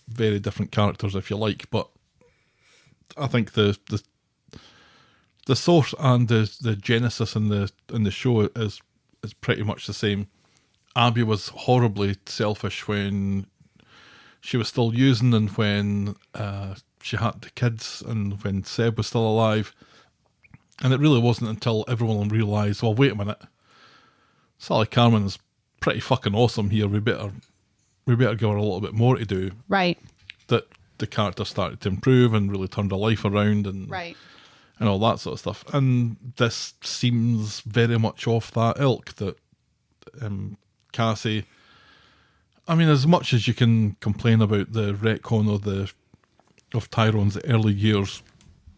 S4: very different characters if you like, but I think the source and the genesis in the show is pretty much the same. Abby was horribly selfish when she was still using and when she had the kids and when Seb was still alive. And it really wasn't until everyone realised, well, wait a minute, Sally Carmen is pretty fucking awesome here. We better give her a little bit more to do.
S5: Right.
S4: That the character started to improve and really turned her life around and
S5: Right.
S4: and all that sort of stuff. And this seems very much off that ilk that Cassie... I mean, as much as you can complain about the retcon of Tyrone's early years,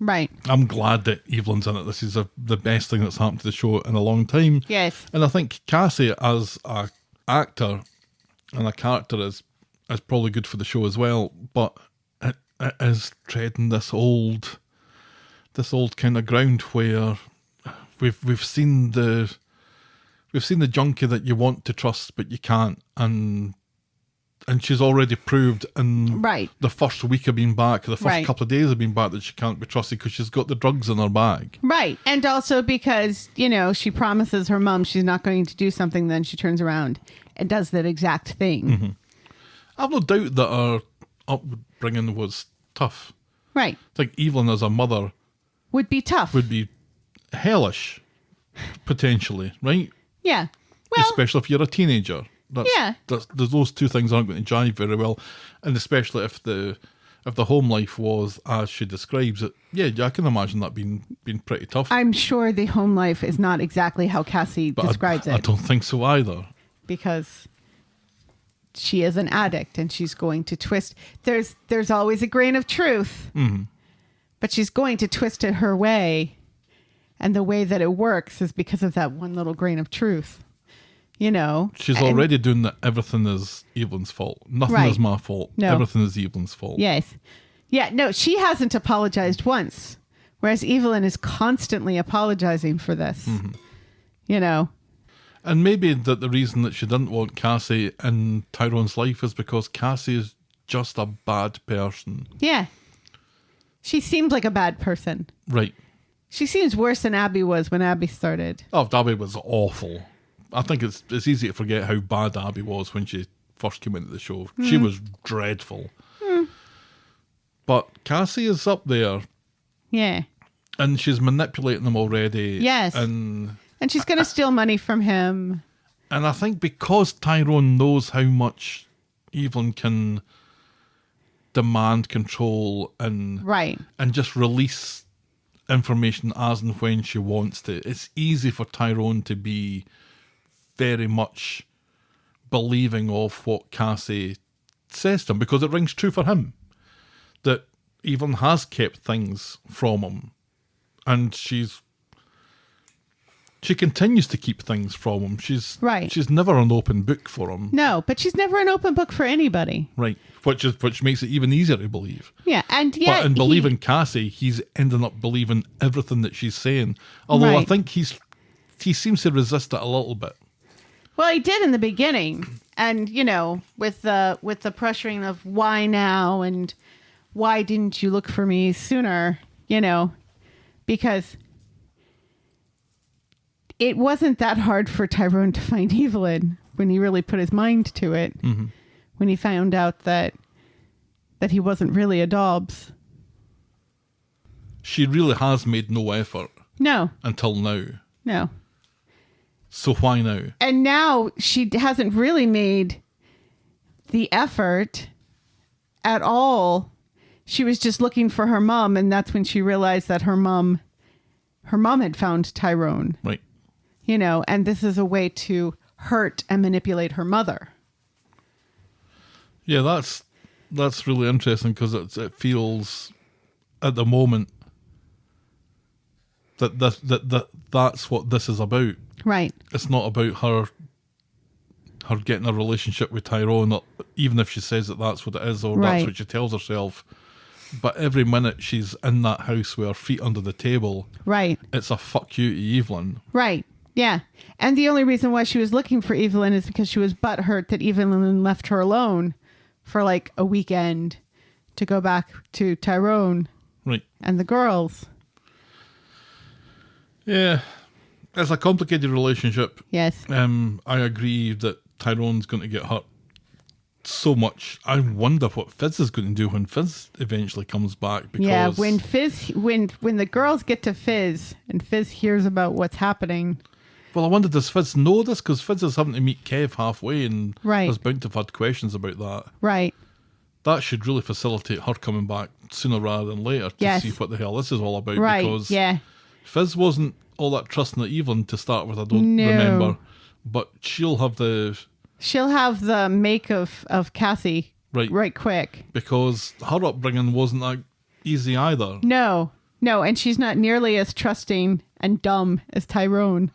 S5: Right.
S4: I'm glad that Evelyn's in it. This is the best thing that's happened to the show in a long time.
S5: Yes.
S4: And I think Cassie as a actor and a character is it's probably good for the show as well, but it is treading this old kind of ground where we've seen the junkie that you want to trust but you can't, and she's already proved in the first week of being back, the first couple of days of being back, that she can't be trusted because she's got the drugs in her bag. Right.
S5: And also because, she promises her mum she's not going to do something, then she turns around and does that exact thing.
S4: Mm-hmm. I've no doubt that her upbringing was tough.
S5: Right.
S4: I think Evelyn as a mother
S5: would be tough.
S4: Would be hellish, potentially, right?
S5: Yeah. Well,
S4: especially if you're a teenager. Those two things aren't going to jive very well, and especially if the home life was as she describes it. Yeah, I can imagine that being pretty tough.
S5: I'm sure the home life is not exactly how Cassie describes it.
S4: I don't think so either.
S5: Because she is an addict and she's going to twist. There's always a grain of truth, but she's going to twist it her way, and the way that it works is because of that one little grain of truth.
S4: She's already doing that. Everything is Evelyn's fault. Nothing is my fault.
S5: No.
S4: Everything is Evelyn's fault.
S5: Yes. Yeah, no, she hasn't apologized once, whereas Evelyn is constantly apologizing for this.
S4: And maybe that the reason that she didn't want Cassie in Tyrone's life is because Cassie is just a bad person.
S5: Yeah. She seemed like a bad person.
S4: Right.
S5: She seems worse than Abby was when Abby started.
S4: Oh, Abby was awful. I think it's easy to forget how bad Abby was when she first came into the show. She was dreadful. But Cassie is up there.
S5: Yeah.
S4: And she's manipulating them already.
S5: Yes. And she's going to steal money from him.
S4: And I think because Tyrone knows how much Evelyn can demand control and just release information as and when she wants to, it's easy for Tyrone to be very much believing of what Cassie says to him, because it rings true for him that Evelyn has kept things from him, and she continues to keep things from him. She's never an open book for him.
S5: No, but she's never an open book for anybody.
S4: Right, which makes it even easier to believe.
S5: Yeah, and yet
S4: but in believing Cassie, he's ending up believing everything that she's saying. Although I think he seems to resist it a little bit.
S5: Well, he did in the beginning, and with the pressuring of why now and why didn't you look for me sooner, because it wasn't that hard for Tyrone to find Evelyn when he really put his mind to it. Mm-hmm. When he found out that he wasn't really a Dobbs.
S4: She really has made no effort.
S5: No.
S4: Until now.
S5: No.
S4: So why now?
S5: And now she hasn't really made the effort at all. She was just looking for her mom, and that's when she realized that her mom had found Tyrone.
S4: Right.
S5: And this is a way to hurt and manipulate her mother.
S4: Yeah, that's really interesting, because it feels at the moment that that's what this is about.
S5: Right.
S4: It's not about her getting a relationship with Tyrone, even if she says that that's what it is, or that's what she tells herself. But every minute she's in that house with her feet under the table, it's a fuck you to Evelyn. Right.
S5: Yeah. And the only reason why she was looking for Evelyn is because she was butthurt that Evelyn left her alone for like a weekend to go back to Tyrone.
S4: Right.
S5: And the girls.
S4: Yeah. It's a complicated relationship.
S5: Yes.
S4: I agree that Tyrone's going to get hurt so much. I wonder what Fizz is going to do when Fizz eventually comes back. Because
S5: when the girls get to Fizz and Fizz hears about what's happening.
S4: Well, I wonder, does Fizz know this? Because Fizz is having to meet Kev halfway, and is bound to have had questions about that.
S5: Right.
S4: That should really facilitate her coming back sooner rather than later to see what the hell this is all about.
S5: Right.
S4: Because
S5: yeah.
S4: Fizz wasn't all that trusting of Evelyn to start with, I don't remember. But she'll have the
S5: make of Cassie right quick.
S4: Because her upbringing wasn't that easy either.
S5: No, and she's not nearly as trusting and dumb as Tyrone.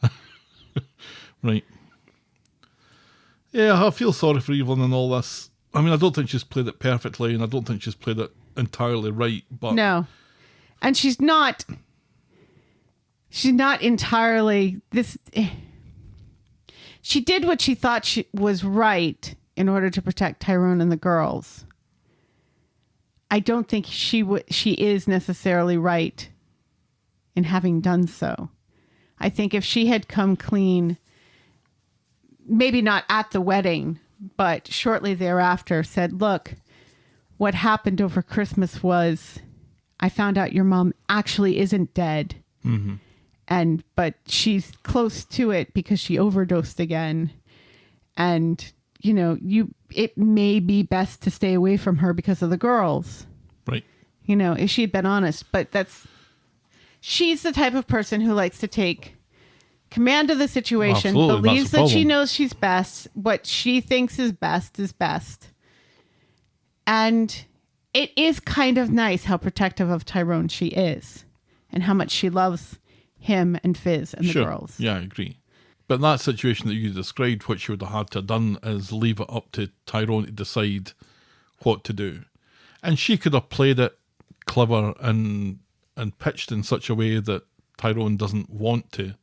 S4: Right. Yeah, I feel sorry for Evelyn and all this. I mean, I don't think she's played it perfectly, and I don't think she's played it entirely right. But
S5: No, and she's not entirely this. She did what she thought was right in order to protect Tyrone and the girls. I don't think she is necessarily right in having done so. I think if she had come clean, maybe not at the wedding, but shortly thereafter said, look, what happened over Christmas was I found out your mom actually isn't dead.
S4: Mm-hmm.
S5: But she's close to it because she overdosed again. And, it may be best to stay away from her because of the girls.
S4: Right.
S5: If she had been honest. But she's the type of person who likes to take command of the situation,
S4: Absolutely,
S5: believes
S4: that's the
S5: that she
S4: problem.
S5: knows she's best. What she thinks is best is best. And it is kind of nice how protective of Tyrone she is and how much she loves him and Fizz and the girls.
S4: Yeah, I agree. But in that situation that you described, what she would have had to have done is leave it up to Tyrone to decide what to do. And she could have played it clever and pitched in such a way that Tyrone doesn't want to.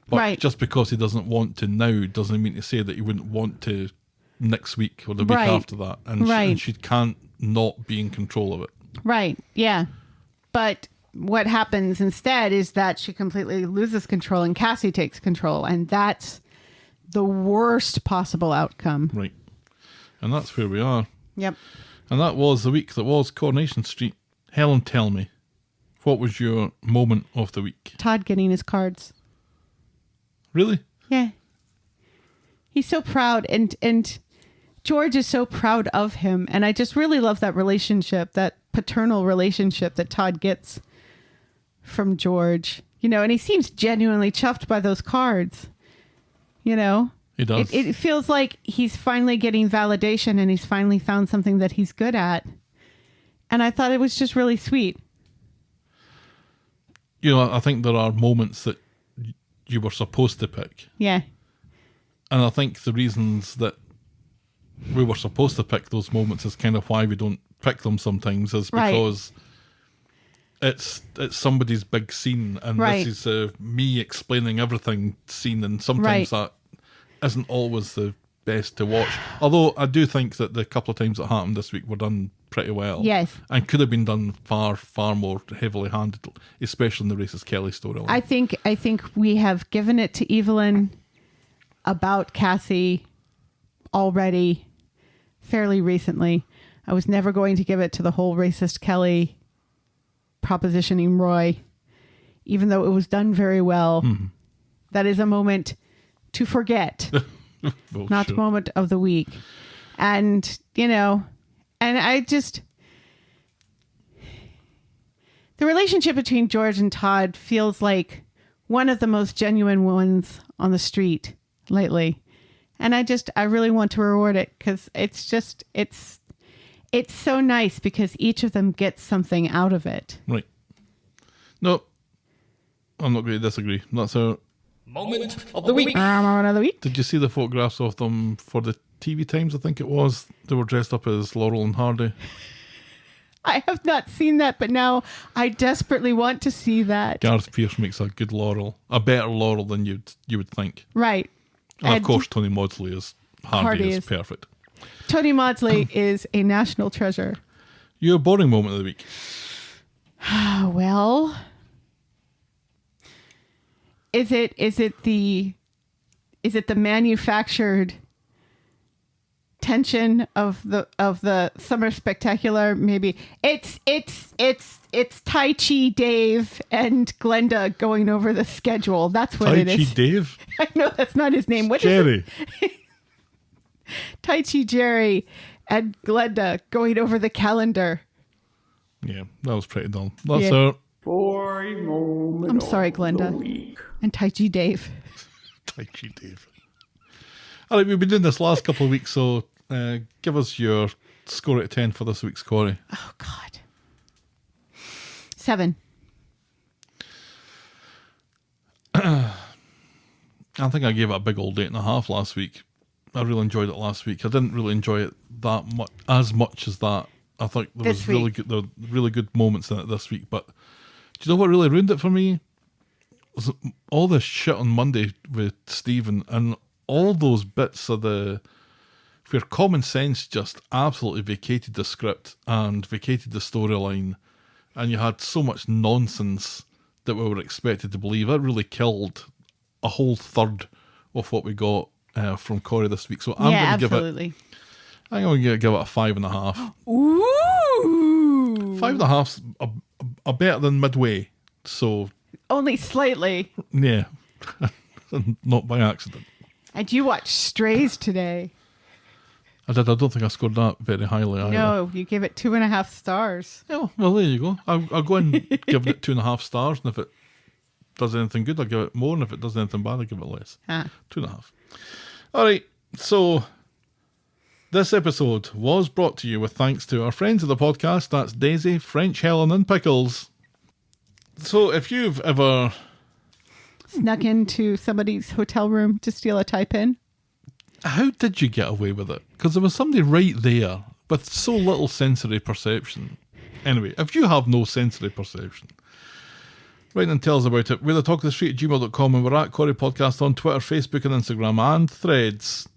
S4: But
S5: Right.
S4: just because he doesn't want to now doesn't mean to say that he wouldn't want to next week or the week
S5: Right.
S4: after that. And,
S5: Right.
S4: she can't not be in control of it.
S5: Right. Yeah. But what happens instead is that she completely loses control and Cassie takes control. And that's the worst possible outcome.
S4: Right. And that's where we are.
S5: Yep.
S4: And that was the week that was Coronation Street. Helen, tell me, what was your moment of the week?
S5: Todd getting his cards.
S4: Really?
S5: Yeah. He's so proud and George is so proud of him. And I just really love that relationship, that paternal relationship that Todd gets from George. And he seems genuinely chuffed by those cards.
S4: He does.
S5: It feels like he's finally getting validation and he's finally found something that he's good at. And I thought it was just really sweet.
S4: I think there are moments that you were supposed to pick.
S5: Yeah.
S4: And I think the reasons that we were supposed to pick those moments is kind of why we don't pick them sometimes, is
S5: Right.
S4: because it's somebody's big scene, and
S5: Right.
S4: this is me explaining everything scene, and sometimes
S5: Right.
S4: that isn't always the best to watch. Although I do think that the couple of times that happened this week were done pretty well.
S5: Yes.
S4: And could have been done far, far more heavily handed, especially in the Racist Kelly storyline.
S5: I think we have given it to Evelyn about Cassie already fairly recently. I was never going to give it to the whole Racist Kelly propositioning Roy, even though it was done very well.
S4: Mm-hmm.
S5: That is a moment to forget.
S4: Well,
S5: Not the
S4: sure.
S5: moment of the week. And, and I just, the relationship between George and Todd feels like one of the most genuine ones on the street lately. And I really want to reward it because it's so nice because each of them gets something out of it.
S4: Right. No, I'm not going to disagree. That's our...
S6: Moment of the week.
S5: Moment of the week.
S4: Did you see the photographs of them for the TV Times, I think it was? They were dressed up as Laurel and Hardy.
S5: I have not seen that, but now I desperately want to see that.
S4: Gareth Pearce makes a good Laurel. A better Laurel than you would think.
S5: Right.
S4: And of course, Tony Maudsley as Hardy is perfect.
S5: Tony Maudsley is a national treasure.
S4: Your boring moment of the week.
S5: Well, is it the manufactured tension of the summer spectacular? Maybe it's Tai Chi Dave and Glenda going over the schedule. That's what it
S4: Tai Chi
S5: is.
S4: Dave?
S5: I know that's not his name. What is
S4: Jerry.
S5: it? Tai Chi Jerry and Glenda going over the calendar.
S4: Yeah, that was pretty dull. That's
S5: Yeah.
S4: our
S6: Boring moment.
S5: I'm sorry,
S6: of the
S5: Glenda.
S6: week.
S5: And Tai Chi Dave.
S4: Tai Chi Dave. All right, we've been doing this last couple of weeks, so give us your score out of 10 for this week's Corrie.
S5: Oh, God. 7.
S4: I think I gave it a big old 8.5 last week. I really enjoyed it last week. I didn't really enjoy it that much as that. I think there
S5: This
S4: was really
S5: week.
S4: good, there were really good moments in it this week. But do you know what really ruined it for me? Was all this shit on Monday with Stephen and all those bits of where common sense just absolutely vacated the script and vacated the storyline, and you had so much nonsense that we were expected to believe. It really killed a whole third of what we got from Corrie this week. So I'm going to
S5: absolutely.
S4: I'm going to give it a 5.5.
S5: Ooh.
S4: 5.5's a better than midway. So
S5: Only slightly.
S4: yeah, not by accident.
S5: And you watched Strays today.
S4: I did. I don't think I scored that very highly either.
S5: No, you gave it 2.5 stars.
S4: Yeah, well, there you go. I'll go in giving it 2.5 stars, and if it does anything good, I'll give it more, and if it does anything bad, I'll give it less. 2.5. All right, so this episode was brought to you with thanks to our friends of the podcast. That's Daisy, French Helen, and Pickles. So if you've ever
S5: Snuck into somebody's hotel room to steal a tie pin.
S4: how did you get away with it? Because there was somebody right there with so little sensory perception. Anyway, if you have no sensory perception, write and tell us about it. We're the talk of the street at gmail.com, and we're at Corrie Podcast on Twitter, Facebook and Instagram and Threads.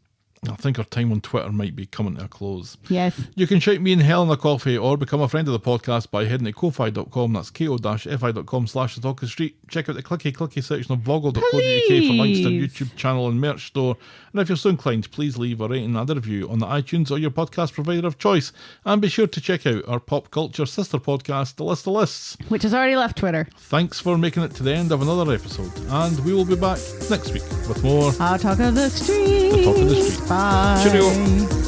S4: I think our time on Twitter might be coming to a close.
S5: Yes.
S4: You can shout me and Helen a coffee or become a friend of the podcast by heading to ko-fi.com. That's ko-fi.com/the talk of the street. Check out the clicky section of vloggle.co.uk for links to our YouTube channel and merch store. And if you're so inclined, please leave a rating and a review on the iTunes or your podcast provider of choice. And be sure to check out our pop culture sister podcast, The List of Lists.
S5: Which has already left Twitter.
S4: Thanks for making it to the end of another episode. And we will be back next week with more
S5: I'll talk of the street.
S4: The Talk of the Street.
S5: Bye.
S4: Cheerio.